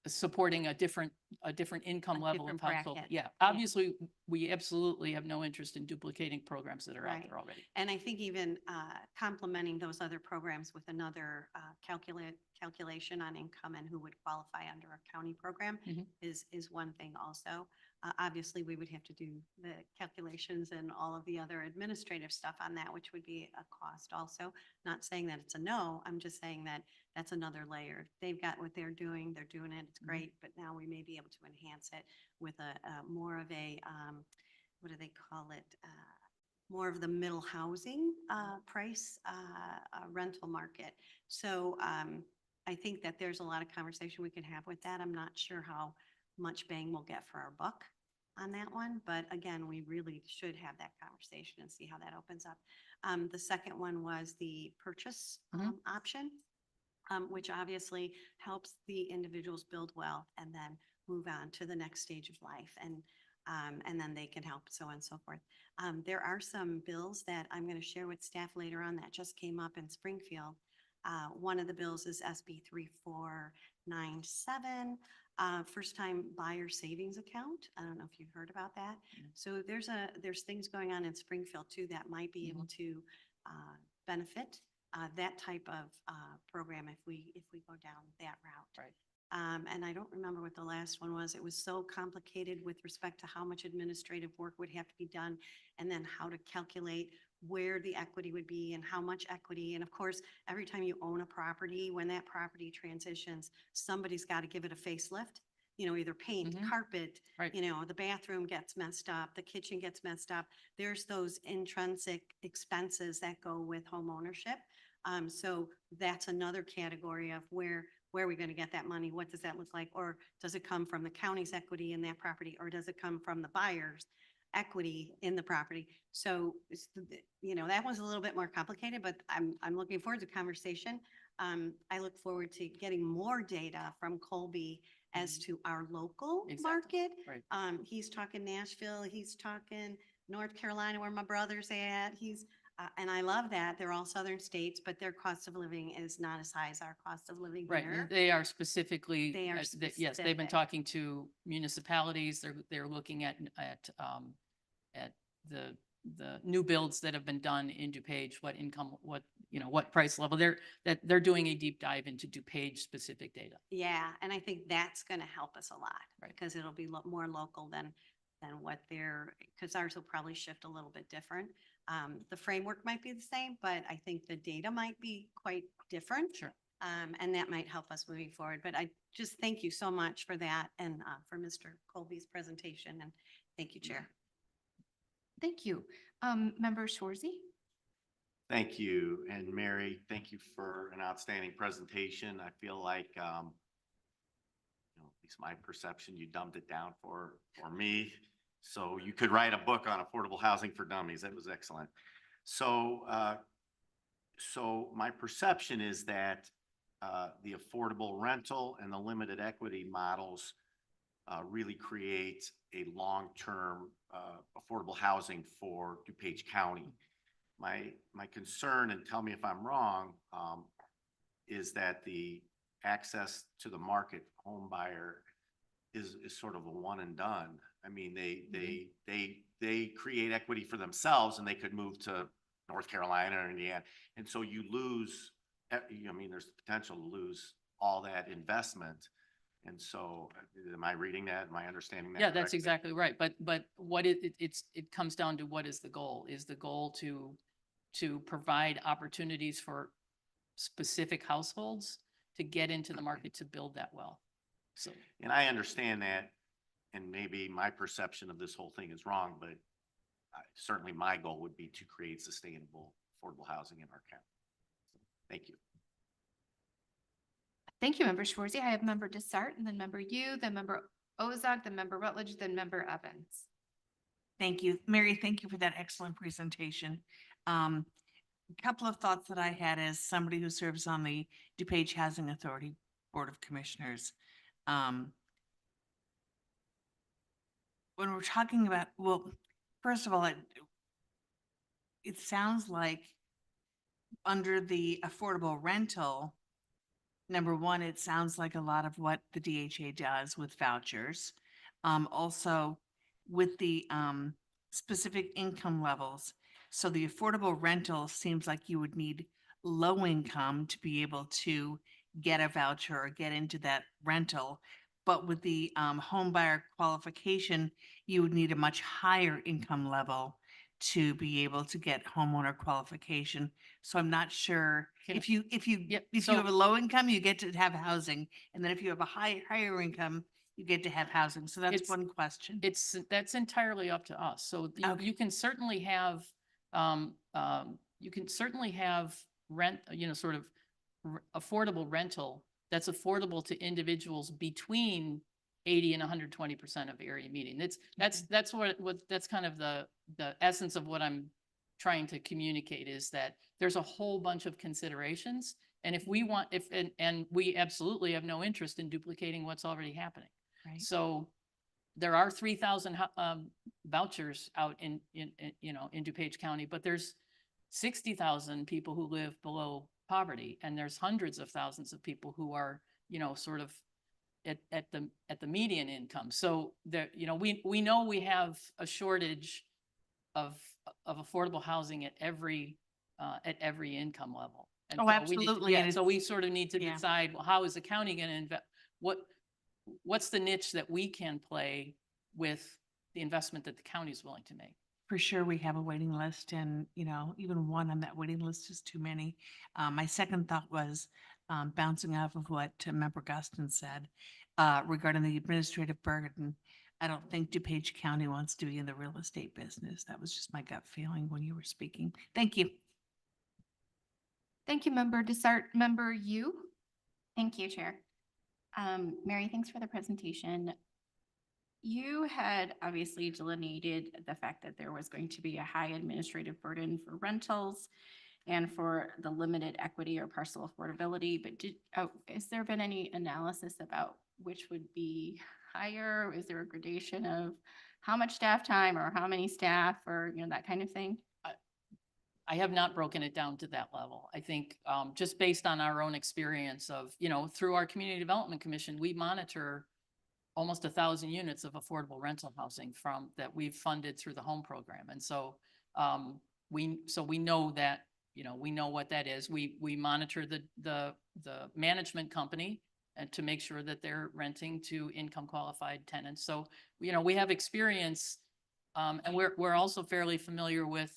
supporting a different income level of different household? bracket. Yeah, obviously, we absolutely have no interest in duplicating programs that are out Right. there already. And I think even complementing those other programs with another calculation on income and who would qualify under a county program is one thing also. Obviously, we would have to do the calculations and all of the other administrative stuff on that, which would be a cost also. Not saying that it's a no, I'm just saying that that's another layer. They've got what they're doing it, it's great, but now we may be able to enhance it with a more of a, what do they call it? More of the middle housing price rental market. So I think that there's a lot of conversation we can have with that. I'm not sure how much bang we'll get for our buck on that one, but again, we really should have that conversation and see how that opens up. The second one was the purchase option, which obviously helps the individuals build wealth and then move on to the next stage of life, and then they can help, so on and so forth. There are some bills that I'm going to share with staff later on that just came up in Springfield. One of the bills is SB 3497, first time buyer savings account. I don't know if you've heard about that. So there's things going on in Springfield too that might be able to benefit that type of program if we go down that route. Right. And I don't remember what the last one was. It was so complicated with respect to how much administrative work would have to be done, and then how to calculate where the equity would be and how much equity. And of course, every time you own a property, when that property transitions, somebody's got to give it a facelift. Either paint, carpet, Right. The bathroom gets messed up, the kitchen gets messed up. There's those intrinsic expenses that go with home ownership. So that's another category of where are we going to get that money? What does that look like? Or does it come from the county's equity in that property? Or does it come from the buyer's equity in the property? So, that one's a little bit more complicated, but I'm looking forward to conversation. I look forward to getting more data from Colby as to our local Exactly. market. Right. He's talking Nashville, he's talking North Carolina, where my brother's at. And I love that. They're all southern states, but their cost of living is not as high as our cost of living Right, here. and they are specifically, They are yes, they've been specific. talking to municipalities, they're looking at the new builds that have been done in DuPage, what income, what price level, they're doing a deep dive into DuPage specific data. Yeah, and I think that's going to help us a lot. Right. Because it'll be more local than what because ours will probably shift a little bit different. The framework might be the same, but I think the data might be quite different. Sure. And that might help us moving forward. But I just thank you so much for that and for Mr. Colby's presentation. And thank you, Chair. Thank you. Member Shorzy? Thank you. And Mary, thank you for an outstanding presentation. I feel like, at least my perception, you dumbed it down for me. So you could write a book on affordable housing for dummies. That was excellent. So my perception is that the affordable rental and the limited equity models really create a long-term affordable housing for DuPage County. My concern, and tell me if I'm wrong, is that the access to the market home buyer is sort of a one and done. I mean, they create equity for themselves and they could move to North Carolina or Indiana. And so you lose, there's the potential to lose all that investment. And so am I reading that? Am I understanding that? Yeah, that's correctly? exactly right. But what it comes down to, what is the goal? Is the goal to provide opportunities for specific households to get into the market to build that well? So, And I understand that, and maybe my perception of this whole thing is wrong, but certainly my goal would be to create sustainable, affordable housing in our county. So, thank you. Thank you, Member Schwarzy. I have Member Desart, and then Member Yu, then Member Ozog, then Member Rutledge, then Member Evans. Thank you. Mary, thank you for that excellent presentation. Couple of thoughts that I had as somebody who serves on the DuPage Housing Authority Board of Commissioners. When we're talking about, well, first of all, it sounds like under the affordable rental, number one, it sounds like a lot of what the DHA does with vouchers. Also with the specific income levels. So the affordable rental seems like you would need low income to be able to get a voucher or get into that rental. But with the home buyer qualification, you would need a much higher income level to be able to get homeowner qualification. So I'm not sure Can- if you Yep, if so- you have a low income, you get to have housing, and then if you have a higher income, you get to have housing. So that's It's- one question. that's entirely up to us. So Okay. you can certainly have, rent, sort of affordable rental that's affordable to individuals between 80 and 120% of area median. That's that's kind of the essence of what I'm trying to communicate, is that there's a whole bunch of considerations. And if we want, and we absolutely have no interest in duplicating what's already happening. Right. So there are 3,000 vouchers out in DuPage County, but there's 60,000 people who live below poverty, and there's hundreds of thousands of people who are, sort of at the median income. So there, we know we have a shortage of affordable housing at every income level. And Oh, so absolutely, Yeah, and so we sort of need to yeah. decide, well, how is the county going to invest? What's the niche that we can play with the investment that the county is willing to make? For sure, we have a waiting list, and, even one on that waiting list is too many. My second thought was bouncing off of what Member Guston said regarding the administrative burden. I don't think DuPage County wants to be in the real estate business. That was just my gut feeling when you were speaking. Thank you. Thank you, Member Desart. Member Yu? Thank you, Chair. Mary, thanks for the presentation. You had obviously delineated the fact that there was going to be a high administrative burden for rentals and for the limited equity or parcel affordability, but has there been any analysis about which would be higher? Is there a gradation of how much staff time or how many staff or, that kind of thing? I have not broken it down to that level. I think just based on our own experience of, through our Community Development Commission, we monitor almost 1,000 units of affordable rental housing that we've funded through the home program. And so we know that, we know what that is. We monitor the management company and to make sure that they're renting to income qualified tenants. So, we have experience and we're also fairly familiar with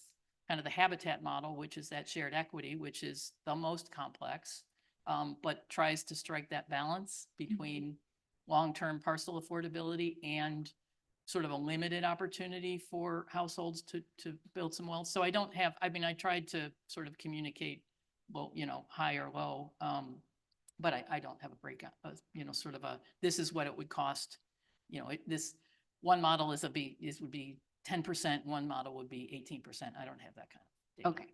kind of the habitat model, which is that shared equity, which is the most complex, but tries to strike that balance between long-term parcel affordability and sort of a limited opportunity for households to build some wealth. So I tried to sort of communicate, well, high or low, but I don't have a breakout, sort of this is what it would cost. This one model would be 10%, one model would be 18%. I don't have that kind of data. Okay.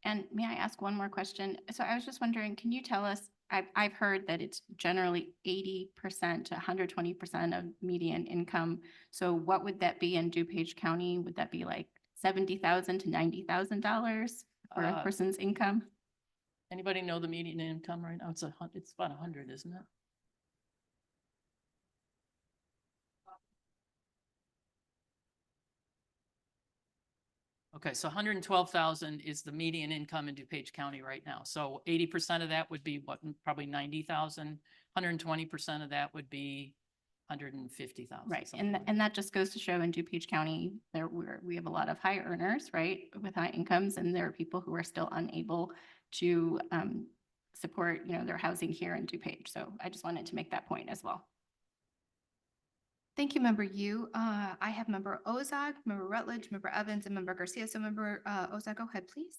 And may I ask one more question? So I was just wondering, can you tell us, I've heard that it's generally 80% to 120% of median income. So what would that be in DuPage County? Would that be like $70,000 to $90,000 for a person's income? Anybody know the median income right now? It's about 100, isn't it? Okay, so 112,000 is the median income in DuPage County right now. So 80% of that would be probably 90,000. 120% of that would be 150,000. Right, and that just goes to show in DuPage County, we have a lot of high earners, right, with high incomes, and there are people who are still unable to support, their housing here in DuPage. So I just wanted to make that point as well. Thank you, Member Yu. I have Member Ozog, Member Rutledge, Member Evans, and Member Garcia. So Member Ozog, go ahead, please.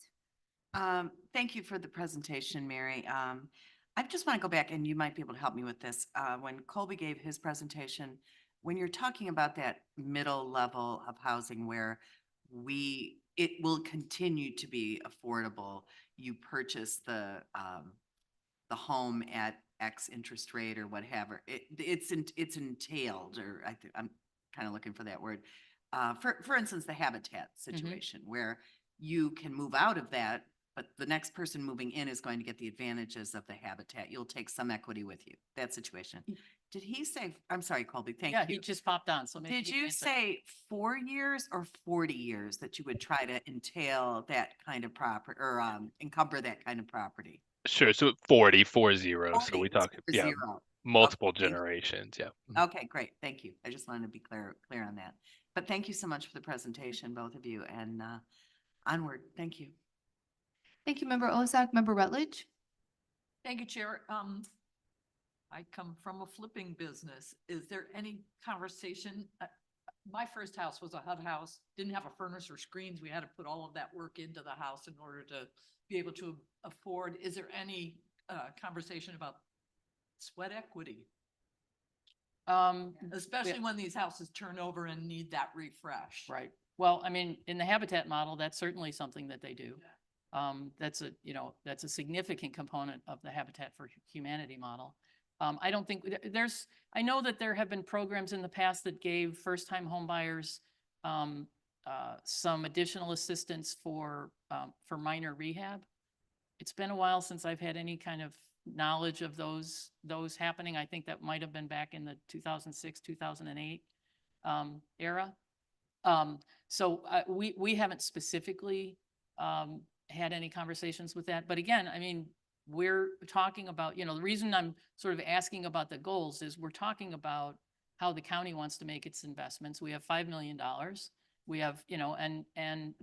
Thank you for the presentation, Mary. I just want to go back and you might be able to help me with this. When Colby gave his presentation, when you're talking about that middle level of housing where it will continue to be affordable, you purchase the home at X interest rate or whatever. It's entailed, or I'm kind of looking for that word. For instance, the habitat situation where you can move out of that, but the next person moving in is going to get the advantages of the habitat. You'll take some equity with you. That situation. Did he say? I'm sorry, Colby. Thank you. Yeah, he just popped on. So maybe did you say 4 years or 40 years that you would try to entail that kind of property or encumber that kind of property? Sure. So 40. So we talk, multiple generations. Yeah. Okay, great. Thank you. I just wanted to be clear on that. But thank you so much for the presentation, both of you, and onward. Thank you. Thank you, Member Ozog. Member Rutledge. Thank you, Chair. I come from a flipping business. Is there any conversation? My first house was a HUD house, didn't have a furnace or screens. We had to put all of that work into the house in order to be able to afford. Is there any conversation about sweat equity? Especially when these houses turn over and need that refresh. Right. Well, I mean, in the habitat model, that's certainly something that they do. That's a significant component of the Habitat for Humanity model. I don't think I know that there have been programs in the past that gave first-time home buyers some additional assistance for minor rehab. It's been a while since I've had any kind of knowledge of those happening. I think that might have been back in the 2006, 2008 era. So we haven't specifically had any conversations with that. But again, I mean, we're talking about, the reason I'm sort of asking about the goals is we're talking about how the county wants to make its investments. We have $5 million. We have, and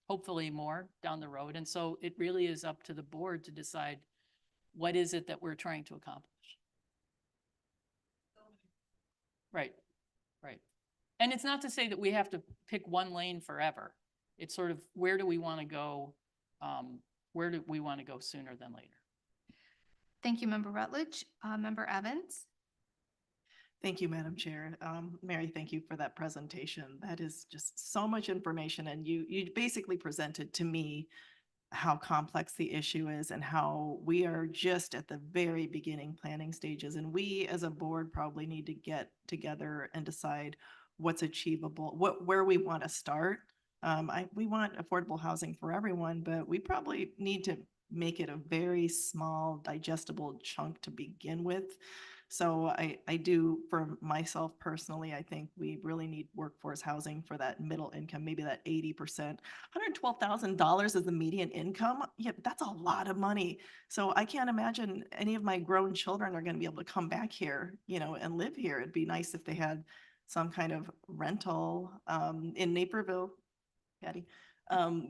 hopefully more down the road. And so it really is up to the board to decide what is it that we're trying to accomplish. Right. And it's not to say that we have to pick one lane forever. It's sort of, where do we want to go where do we want to go sooner than later? Thank you, Member Rutledge. Member Evans? Thank you, Madam Chair. Mary, thank you for that presentation. That is just so much information, and you basically presented to me how complex the issue is and how we are just at the very beginning planning stages. And we as a board probably need to get together and decide what's achievable, where we want to start. We want affordable housing for everyone, but we probably need to make it a very small digestible chunk to begin with. So I do, for myself personally, I think we really need workforce housing for that middle income, maybe that 80%. $112,000 is the median income. Yeah, that's a lot of money. So I can't imagine any of my grown children are going to be able to come back here, and live here. It'd be nice if they had some kind of rental. In Naperville, Patty,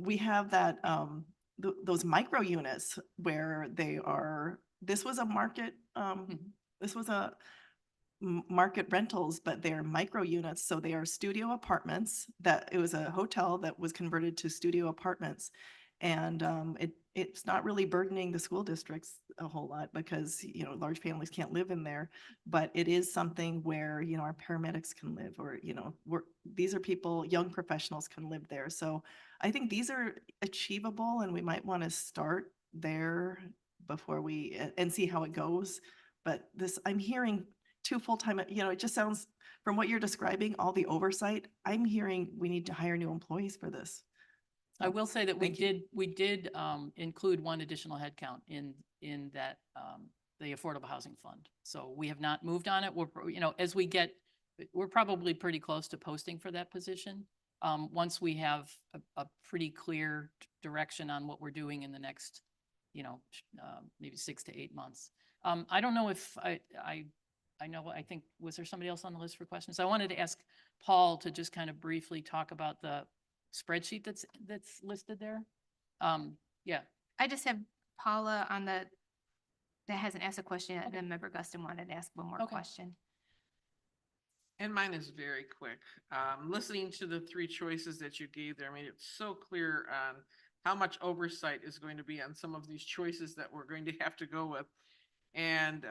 we have that, those micro units where this was a market, this was a market rentals, but they're micro units. So they are studio apartments it was a hotel that was converted to studio apartments. And it's not really burdening the school districts a whole lot because, large families can't live in there. But it is something where, our paramedics can live, or, these are people, young professionals can live there. So I think these are achievable, and we might want to start there before and see how it goes. But I'm hearing 2 full-time, it just sounds, from what you're describing, all the oversight, I'm hearing we need to hire new employees for this. I will say that we Thank you. did include one additional headcount in that, the Affordable Housing Fund. So we have not moved on it. We're probably pretty close to posting for that position. Once we have a pretty clear direction on what we're doing in the next, maybe 6 to 8 months. I don't know if I think, was there somebody else on the list for questions? I wanted to ask Paul to just kind of briefly talk about the spreadsheet that's listed there. Yeah. I just have Paula that hasn't asked a question yet, and then Member Guston wanted to ask one more Okay. question. And mine is very quick. Listening to the 3 choices that you gave there made it so clear on how much oversight is going to be on some of these choices that we're going to have to go with. And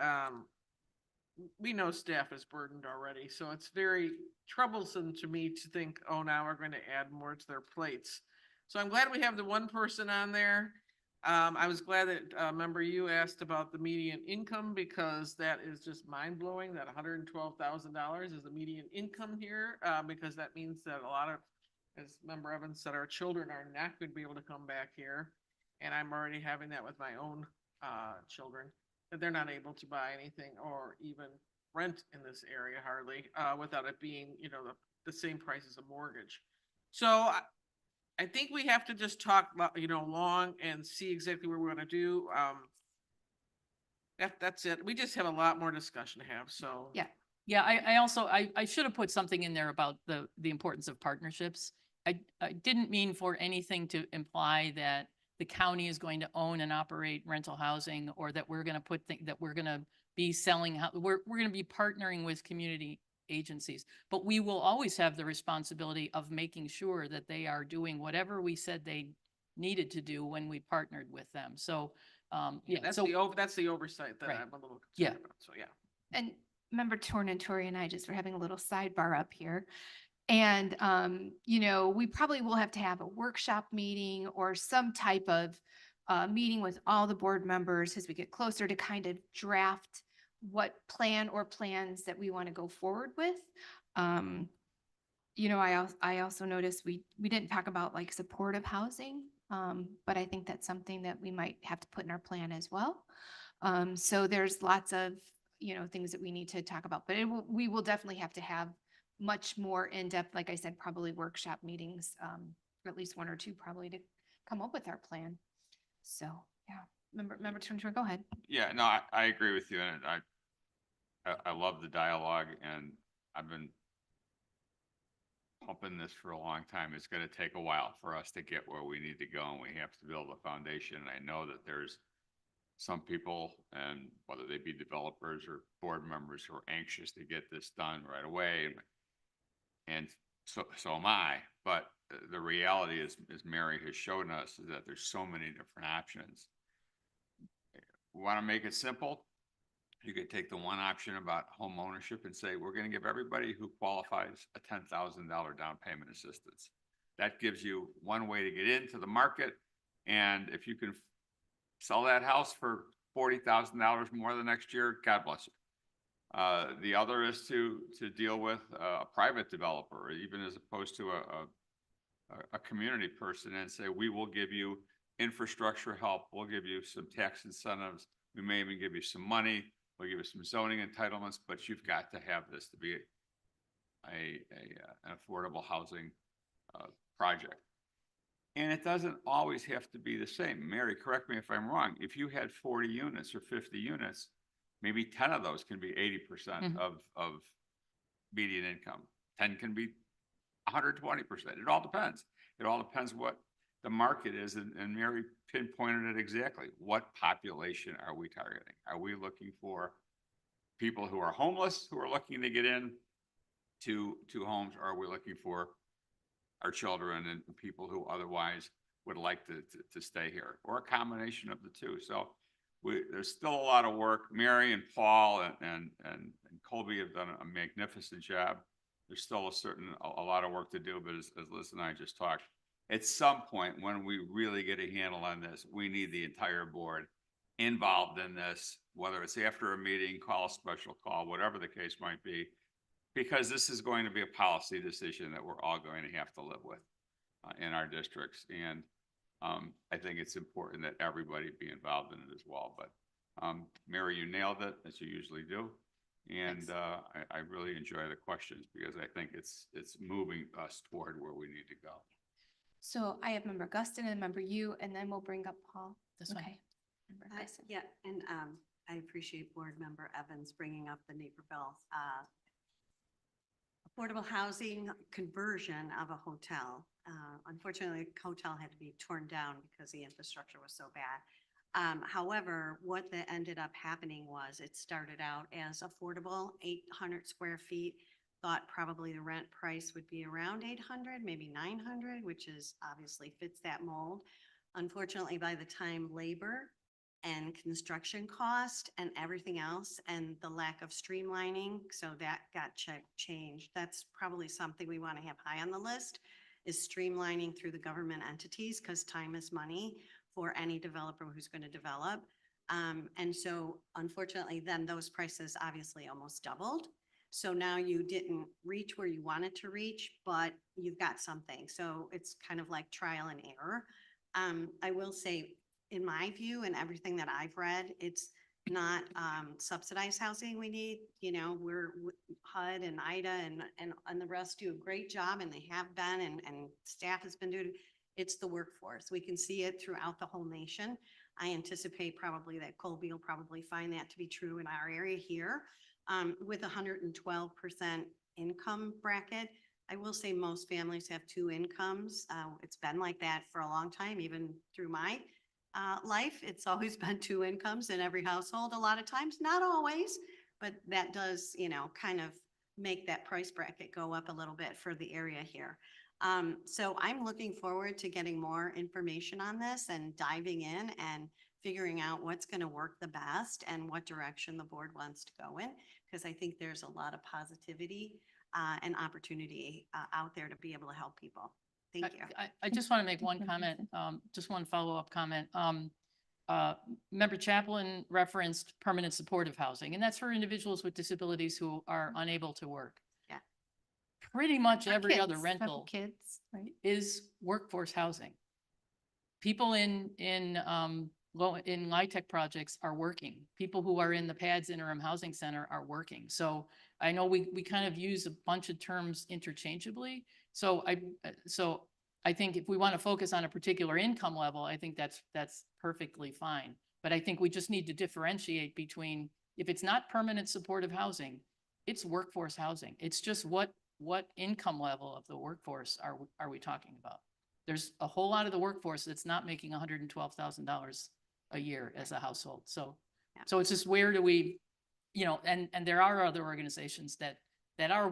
we know staff is burdened already, so it's very troublesome to me to think, oh, now we're going to add more to their plates. So I'm glad we have the 1 person on there. I was glad that member you asked about the median income, because that is just mind blowing that $112,000 is the median income here, because that means that a lot of, as Member Evans said, our children are not going to be able to come back here. And I'm already having that with my own children, that they're not able to buy anything or even rent in this area hardly, without it being, the same price as a mortgage. So I think we have to just talk, long and see exactly what we're going to do. That's it. We just have a lot more discussion to have. So Yeah. Yeah, I also should have put something in there about the importance of partnerships. I didn't mean for anything to imply that the county is going to own and operate rental housing, or that we're going to that we're going to be selling. We're going to be partnering with community agencies, but we will always have the responsibility of making sure that they are doing whatever we said they needed to do when we partnered with them. So, yeah, that's so the oversight that Right. I'm a little concerned Yeah. about. So yeah. And Member Tornatore and I just were having a little sidebar up here. And, we probably will have to have a workshop meeting or some type of meeting with all the board members as we get closer to kind of draft what plan or plans that we want to go forward with. I also noticed we didn't talk about like supportive housing, but I think that's something that we might have to put in our plan as well. So there's lots of, things that we need to talk about, but we will definitely have to have much more in-depth, like I said, probably workshop meetings, at least 1 or 2 probably, to come up with our plan. So, yeah, Member Turner, go ahead. Yeah, no, I agree with you, and I love the dialogue, and I've been pumping this for a long time. It's going to take a while for us to get where we need to go, and we have to build a foundation. And I know that there's some people, and whether they be developers or board members, who are anxious to get this done right away. And so am I, but the reality is, as Mary has shown us, is that there's so many different options. We want to make it simple. You could take the one option about home ownership and say, we're going to give everybody who qualifies a $10,000 down payment assistance. That gives you one way to get into the market. And if you can sell that house for $40,000 more the next year, God bless you. The other is to deal with a private developer, even as opposed to a community person, and say, we will give you infrastructure help. We'll give you some tax incentives. We may even give you some money. We'll give you some zoning entitlements, but you've got to have this to be an affordable housing project. And it doesn't always have to be the same. Mary, correct me if I'm wrong. If you had 40 units or 50 units, maybe 10 of those can be 80% of median income. 10 can be 120%. It all depends. It all depends what the market is. And Mary pinpointed it exactly. What population are we targeting? Are we looking for people who are homeless, who are looking to get in to homes? Or are we looking for our children and people who otherwise would like to stay here, or a combination of the two? So there's still a lot of work. Mary and Paul and Colby have done a magnificent job. There's still a lot of work to do, but as Liz and I just talked, at some point when we really get a handle on this, we need the entire board involved in this, whether it's after a meeting, call a special call, whatever the case might be, because this is going to be a policy decision that we're all going to have to live with in our districts. And I think it's important that everybody be involved in it as well. But Mary, you nailed it, as you usually do. And I really enjoy the questions, because I think it's moving us toward where we need to go. So I have Member Guston and Member Yu, and then we'll bring up Paul. This one. Okay. Member Guston. Yeah, and I appreciate Board Member Evans bringing up the Naperville affordable housing conversion of a hotel. Unfortunately, the hotel had to be torn down because the infrastructure was so bad. However, what that ended up happening was it started out as affordable, 800 square feet. Thought probably the rent price would be around 800, maybe 900, which is obviously fits that mold. Unfortunately, by the time labor and construction cost and everything else and the lack of streamlining, so that got changed. That's probably something we want to have high on the list, is streamlining through the government entities, because time is money for any developer who's going to develop. And so unfortunately, then those prices obviously almost doubled. So now you didn't reach where you wanted to reach, but you've got something. So it's kind of like trial and error. I will say, in my view and everything that I've read, it's not subsidized housing we need. You know, HUD and IDA and the rest do a great job, and they have been, and staff has been doing. It's the workforce. We can see it throughout the whole nation. I anticipate probably that Colby will probably find that to be true in our area here. With 112% income bracket, I will say most families have two incomes. It's been like that for a long time, even through my life. It's always been two incomes in every household a lot of times, not always, but that does, you know, kind of make that price bracket go up a little bit for the area here. So I'm looking forward to getting more information on this and diving in and figuring out what's going to work the best and what direction the board wants to go in, because I think there's a lot of positivity and opportunity out there to be able to help people. Thank you. I just want to make one comment, just one follow-up comment. Member Chaplin referenced permanent supportive housing, and that's for individuals with disabilities who are unable to work. Yeah. Pretty much Or every other kids, rental kids, right? is workforce housing. People in LIHTC projects are working. People who are in the PADS Interim Housing Center are working. So I know we kind of use a bunch of terms interchangeably. So I think if we want to focus on a particular income level, I think that's perfectly fine. But I think we just need to differentiate between, if it's not permanent supportive housing, it's workforce housing. It's just what income level of the workforce are we talking about? There's a whole lot of the workforce that's not making $112,000 a year as a household. So, Yeah. so it's just, where do we, you know, and there are other organizations that are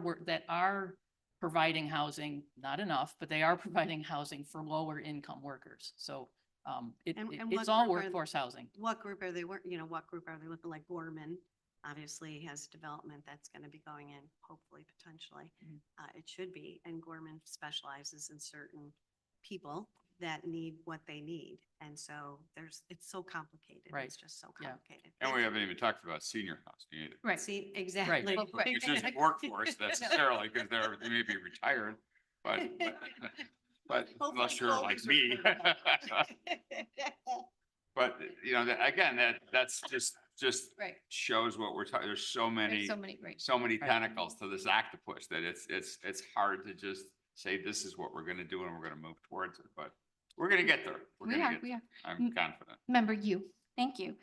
providing housing, not enough, but they are providing housing for lower income workers. So And it's what all group are- workforce housing. What group are they, what group are they looking like? Gorman obviously has development that's going to be going in, hopefully, potentially. Mhm. It should be, and Gorman specializes in certain people that need what they need. And so it's so complicated. Right. It's just so Yeah. complicated. And we haven't even talked about senior housing either. Right. See, exactly. Well, right. Which isn't workforce necessarily, because they may be retired, but unless you're like me. But, again, that's just Right. shows what we're talking, there's so There's many, right. so many Right. tentacles to this octopus that it's hard to just say, this is what we're gonna do and we're gonna move towards it, but we're gonna get there. We're We gonna are, get we there. are. I'm confident. Member you. Thank you.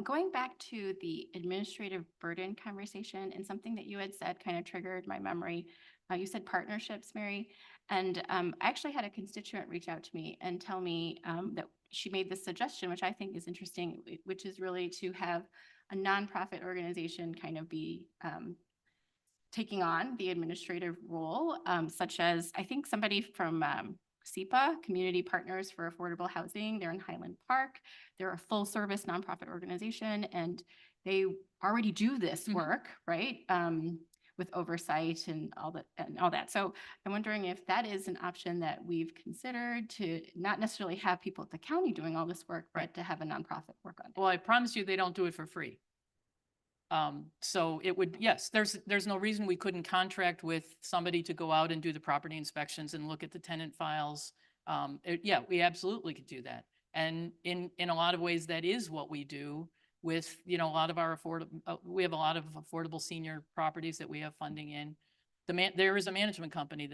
Going back to the administrative burden conversation and something that you had said kind of triggered my memory. You said partnerships, Mary, and I actually had a constituent reach out to me and tell me that she made this suggestion, which I think is interesting, which is really to have a nonprofit organization kind of be taking on the administrative role, such as, I think somebody from SEPA, Community Partners for Affordable Housing. They're in Highland Park. They're a full service nonprofit organization, and they already do this Mhm. work, right? With oversight and all that. So I'm wondering if that is an option that we've considered, to not necessarily have people at the county doing all this work, Right. but to have a nonprofit work on it. Well, I promise you, they don't do it for free. So it would, yes, there's no reason we couldn't contract with somebody to go out and do the property inspections and look at the tenant files. Yeah, we absolutely could do that. And in a lot of ways, that is what we do with, a lot of our we have a lot of affordable senior properties that we have funding in. There is a management company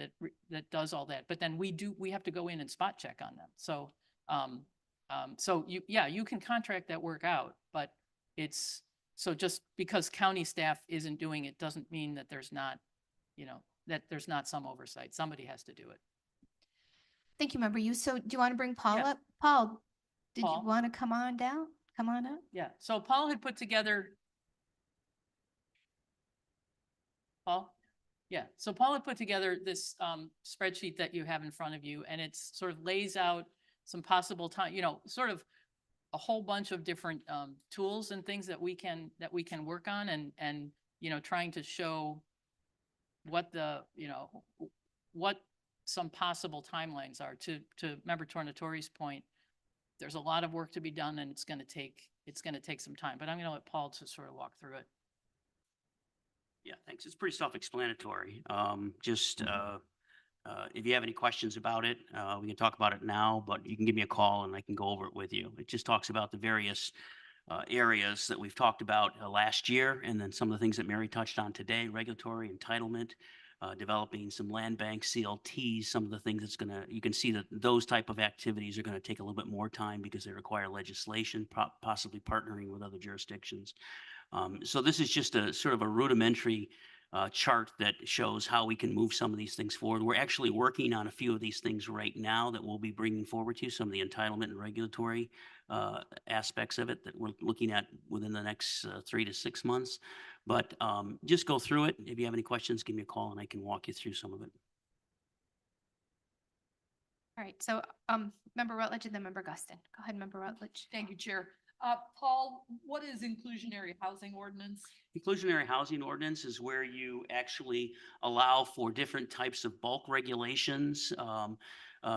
that does all that, but then we have to go in and spot check on them. So, you can contract that work out, but so just because county staff isn't doing it doesn't mean that there's not, that there's not some oversight. Somebody has to do it. Thank you, Member you. So do you want to bring Paul Yeah. up? Paul, did Paul? you want to come on down? Come on up. Yeah, so Paul had put together. Paul? Yeah, so Paul had put together this spreadsheet that you have in front of you, and it's sort of lays out some possible time, sort of a whole bunch of different tools and things that we can work on, and trying to show what what some possible timelines are. To Member Tornatori's point, there's a lot of work to be done, and it's going to take some time, but I'm going to let Paul to sort of walk through it. Yeah, thanks. It's pretty self-explanatory. If you have any questions about it, we can talk about it now, but you can give me a call and I can go over it with you. It just talks about the various areas that we've talked about last year, and then some of the things that Mary touched on today: regulatory, entitlement, developing some land bank, CLTs, some of the things you can see that those type of activities are going to take a little bit more time because they require legislation, possibly partnering with other jurisdictions. So this is just a sort of a rudimentary chart that shows how we can move some of these things forward. We're actually working on a few of these things right now that we'll be bringing forward to you, some of the entitlement and regulatory aspects of it that we're looking at within the next 3 to 6 months. But just go through it. If you have any questions, give me a call and I can walk you through some of it. All right. So Member Rutledge and then Member Guston. Go ahead, Member Rutledge. Thank you, Chair. Paul, what is inclusionary housing ordinance? Inclusionary housing ordinance is where you actually allow for different types of bulk regulations,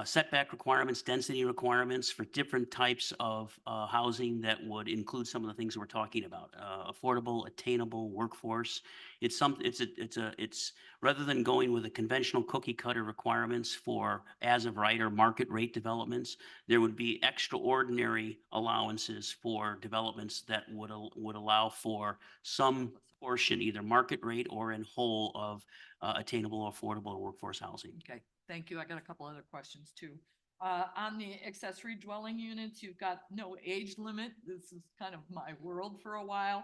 setback requirements, density requirements for different types of housing that would include some of the things we're talking about: affordable, attainable, workforce. It's rather than going with the conventional cookie cutter requirements for as of right or market rate developments, there would be extraordinary allowances for developments that would allow for some portion, either market rate or in whole, of attainable, affordable, or workforce housing. Okay, thank you. I got a couple other questions too. On the accessory dwelling units, you've got no age limit. This is kind of my world for a while.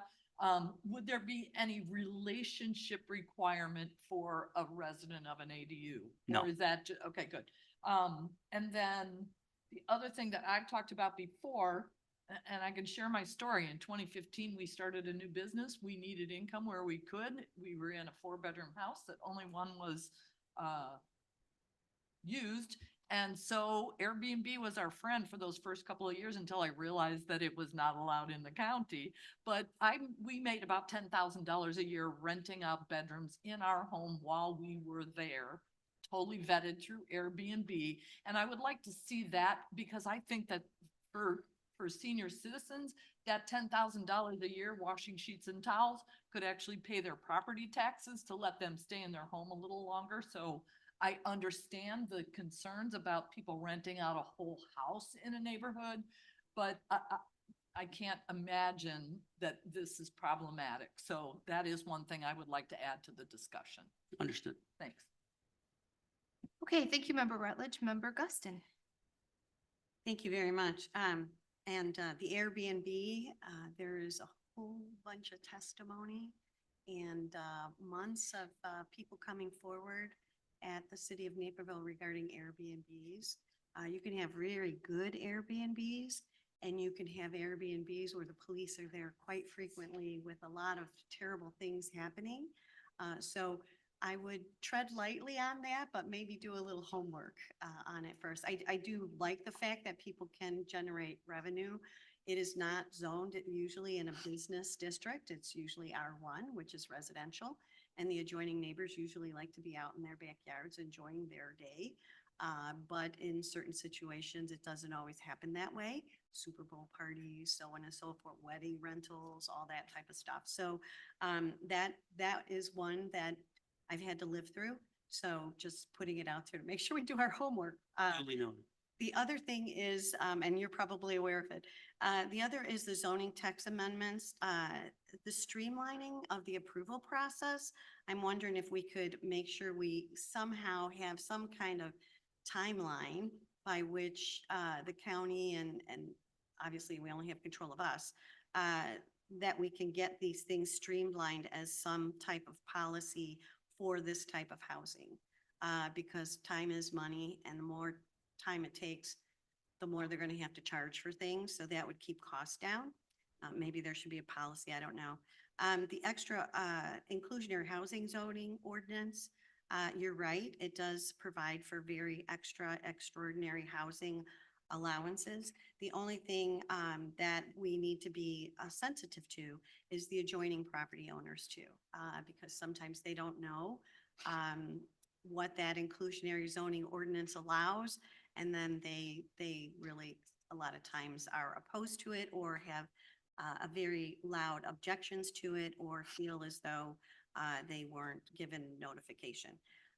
Would there be any relationship requirement for a resident of an ADU? No. Or is that, okay, good. And then the other thing that I've talked about before, and I can share my story. In 2015, we started a new business. We needed income where we could. We were in a 4-bedroom house that only one was used. And so Airbnb was our friend for those first couple of years until I realized that it was not allowed in the county. But we made about $10,000 a year renting out bedrooms in our home while we were there, totally vetted through Airbnb. And I would like to see that, because I think that for senior citizens, that $10,000 a year washing sheets and towels could actually pay their property taxes to let them stay in their home a little longer. So I understand the concerns about people renting out a whole house in a neighborhood, but I can't imagine that this is problematic. So that is one thing I would like to add to the discussion. Understood. Thanks. Okay, thank you, Member Rutledge. Member Guston. Thank you very much. The Airbnb, there is a whole bunch of testimony and months of people coming forward at the city of Naperville regarding Airbnbs. You can have very good Airbnbs, and you can have Airbnbs where the police are there quite frequently with a lot of terrible things happening. So I would tread lightly on that, but maybe do a little homework on it first. I do like the fact that people can generate revenue. It is not zoned usually in a business district. It's usually R1, which is residential, and the adjoining neighbors usually like to be out in their backyards enjoying their day. But in certain situations, it doesn't always happen that way. Super Bowl parties, so on and so forth, wedding rentals, all that type of stuff. So that is one that I've had to live through. So just putting it out there to make sure we do our homework. Duly noted. The other thing is, and you're probably aware of it, the other is the zoning text amendments, the streamlining of the approval process. I'm wondering if we could make sure we somehow have some kind of timeline by which the county and obviously we only have control of us, that we can get these things streamlined as some type of policy for this type of housing. Because time is money, and the more time it takes, the more they're going to have to charge for things. So that would keep costs down. Maybe there should be a policy, I don't know. The extra inclusionary housing zoning ordinance, you're right, it does provide for very extraordinary housing allowances. The only thing that we need to be sensitive to is the adjoining property owners too, because sometimes they don't know what that inclusionary zoning ordinance allows, and then they really a lot of times are opposed to it or have a very loud objections to it or feel as though they weren't given notification.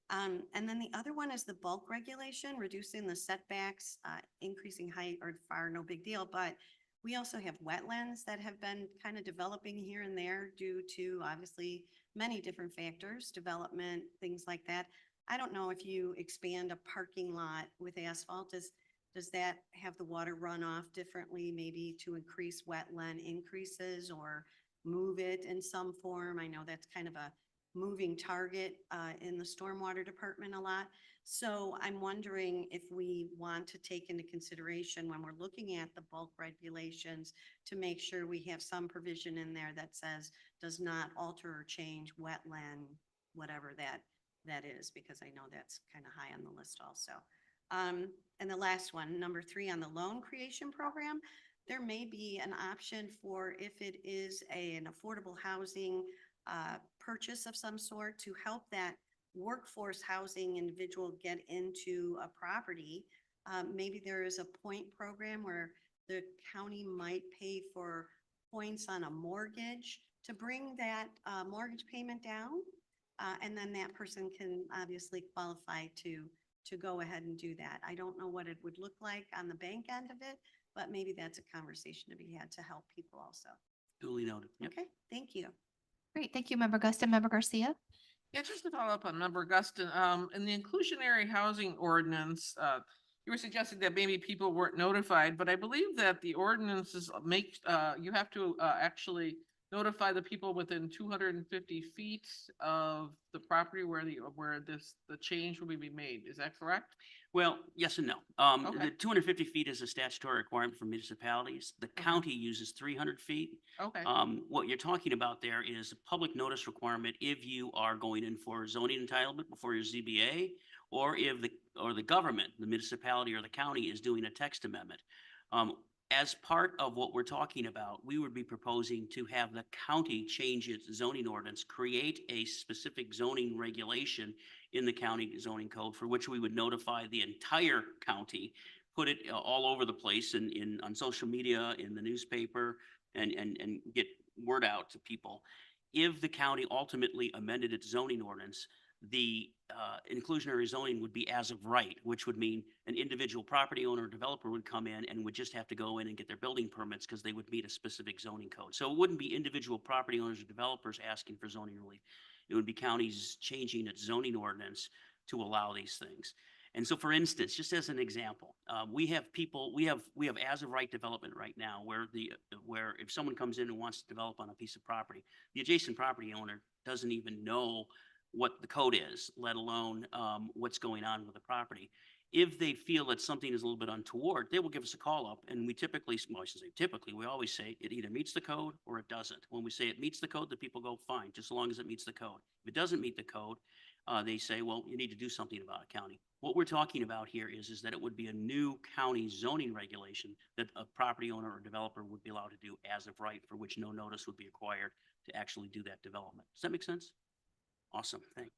And then the other one is the bulk regulation, reducing the setbacks, increasing height or far, no big deal. But we also have wetlands that have been kind of developing here and there due to obviously many different factors, development, things like that. I don't know if you expand a parking lot with asphalt, does that have the water run off differently, maybe to increase wetland increases or move it in some form? I know that's kind of a moving target in the stormwater department a lot. So I'm wondering if we want to take into consideration when we're looking at the bulk regulations to make sure we have some provision in there that says does not alter or change wetland, whatever that is, because I know that's kind of high on the list also. And the last one, number 3 on the loan creation program, there may be an option for if it is an affordable housing purchase of some sort to help that workforce housing individual get into a property. Maybe there is a point program where the county might pay for points on a mortgage to bring that mortgage payment down. And then that person can obviously qualify to go ahead and do that. I don't know what it would look like on the bank end of it, but maybe that's a conversation to be had to help people also. Duly noted. Yep. Okay, thank you. Great, thank you, Member Guston. Member Garcia. Yeah, just to follow up on Member Guston, in the inclusionary housing ordinance, you were suggesting that maybe people weren't notified, but I believe that the ordinances make, you have to actually, notify the people within 250 feet of the property where the change will be made. Is that correct? Well, yes and no. Okay. The 250 feet is a statutory requirement for municipalities. The county uses 300 feet. Okay. What you're talking about there is a public notice requirement if you are going in for zoning entitlement before your ZBA, or if the government, the municipality or the county is doing a text amendment. As part of what we're talking about, we would be proposing to have the county change its zoning ordinance, create a specific zoning regulation in the county zoning code for which we would notify the entire county, put it all over the place on social media, in the newspaper, and get word out to people. If the county ultimately amended its zoning ordinance, the inclusionary zoning would be as of right, which would mean an individual property owner or developer would come in and would just have to go in and get their building permits because they would meet a specific zoning code. So it wouldn't be individual property owners or developers asking for zoning relief. It would be counties changing its zoning ordinance to allow these things. And so, for instance, just as an example, we have as of right development right now where if someone comes in and wants to develop on a piece of property, the adjacent property owner doesn't even know what the code is, let alone what's going on with the property. If they feel that something is a little bit untoward, they will give us a call up, and we typically, well, I should say typically, we always say it either meets the code or it doesn't. When we say it meets the code, the people go, fine, just as long as it meets the code. If it doesn't meet the code, they say, well, you need to do something about it, county. What we're talking about here is that it would be a new county zoning regulation that a property owner or developer would be allowed to do as of right, for which no notice would be required to actually do that development. Does that make sense? Awesome, thanks.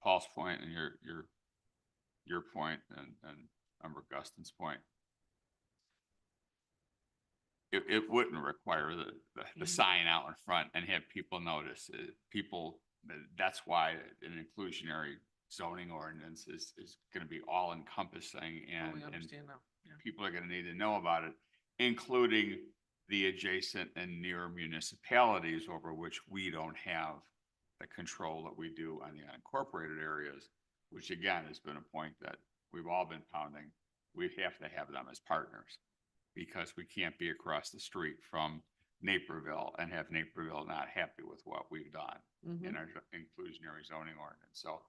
Paul's point and your point and Member Guston's point. It wouldn't require the sign out in front and have people notice. That's why an inclusionary zoning ordinance is going to be all encompassing, and, we understand now. Yeah. people are going to need to know about it, including the adjacent and near municipalities over which we don't have the control that we do on the unincorporated areas, which again has been a point that we've all been pounding. We have to have them as partners because we can't be across the street from Naperville and have Naperville not happy with what we've done in our inclusionary zoning ordinance. So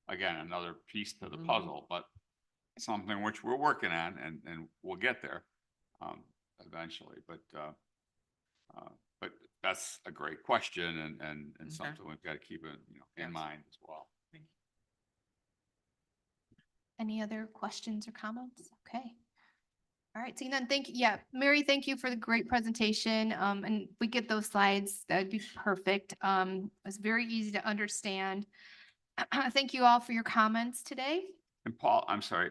again, another piece to the puzzle, but something which we're working on, and we'll get there eventually. But that's a great question and something we've got to keep in mind as well. Any other questions or comments? Okay. All right, seeing none, yeah, Mary, thank you for the great presentation. And if we get those slides, that would be perfect. It was very easy to understand. Thank you all for your comments today. And Paul, I'm sorry.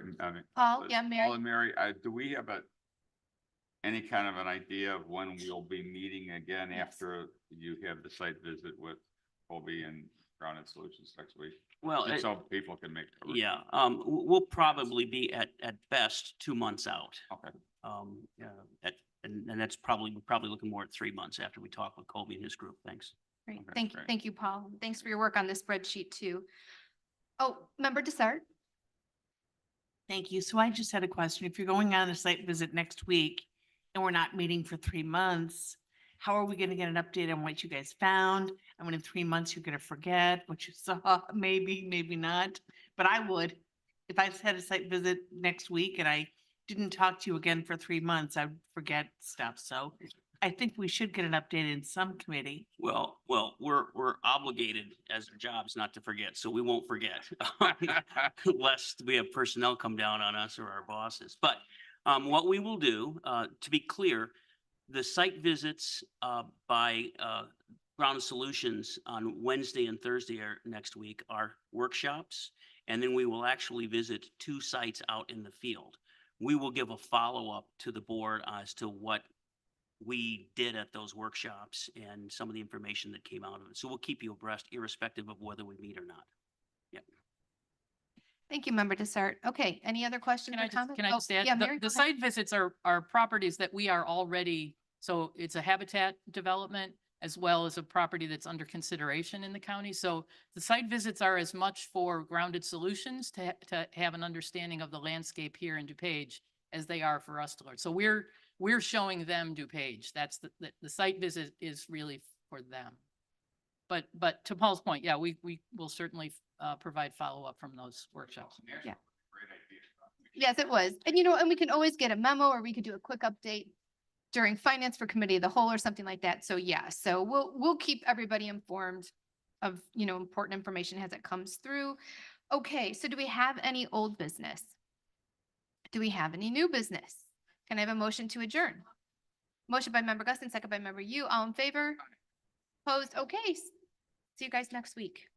Paul, yeah, Mary. Paul and Mary, do we have any kind of an idea of when we'll be meeting again after you have the site visit with Colby and Grounded Solutions next week? Well, so people can make. Yeah, we'll probably be at best 2 months out. Okay. And that's we're probably looking more at 3 months after we talk with Colby and his group. Thanks. Great, Okay, thank you, Paul. Thanks for your work on this spreadsheet too. Oh, Member Dessert. Thank you. So I just had a question. If you're going on a site visit next week and we're not meeting for 3 months, how are we going to get an update on what you guys found? I mean, in 3 months, you're going to forget what you saw, maybe not. But I would, if I had a site visit next week and I didn't talk to you again for 3 months, I'd forget stuff. So I think we should get an update in some committee. Well, we're obligated as our jobs not to forget, so we won't forget. Lest we have personnel come down on us or our bosses. But what we will do, to be clear, the site visits by Grounded Solutions on Wednesday and Thursday next week are workshops, and then we will actually visit 2 sites out in the field. We will give a follow-up to the board as to what we did at those workshops and some of the information that came out of it. So we'll keep you abreast irrespective of whether we meet or not. Yep. Thank you, Member Dessert. Okay, any other questions or comments? Can I just add? Yeah, Mary, The go ahead. site visits are properties that we are already, so it's a habitat development as well as a property that's under consideration in the county. So the site visits are as much for Grounded Solutions to have an understanding of the landscape here in DuPage as they are for us to learn. So we're showing them DuPage. That's the site visit is really for them. But to Paul's point, yeah, we will certainly provide follow-up from those workshops. Yeah. Yes, it was. And and we can always get a memo or we could do a quick update during finance for committee of the whole or something like that. So yeah, so we'll keep everybody informed of, important information as it comes through. Okay, so do we have any old business? Do we have any new business? Can I have a motion to adjourn? Motion by member Guston, second by member Yu. All in favor? Opposed? Okay. See you guys next week.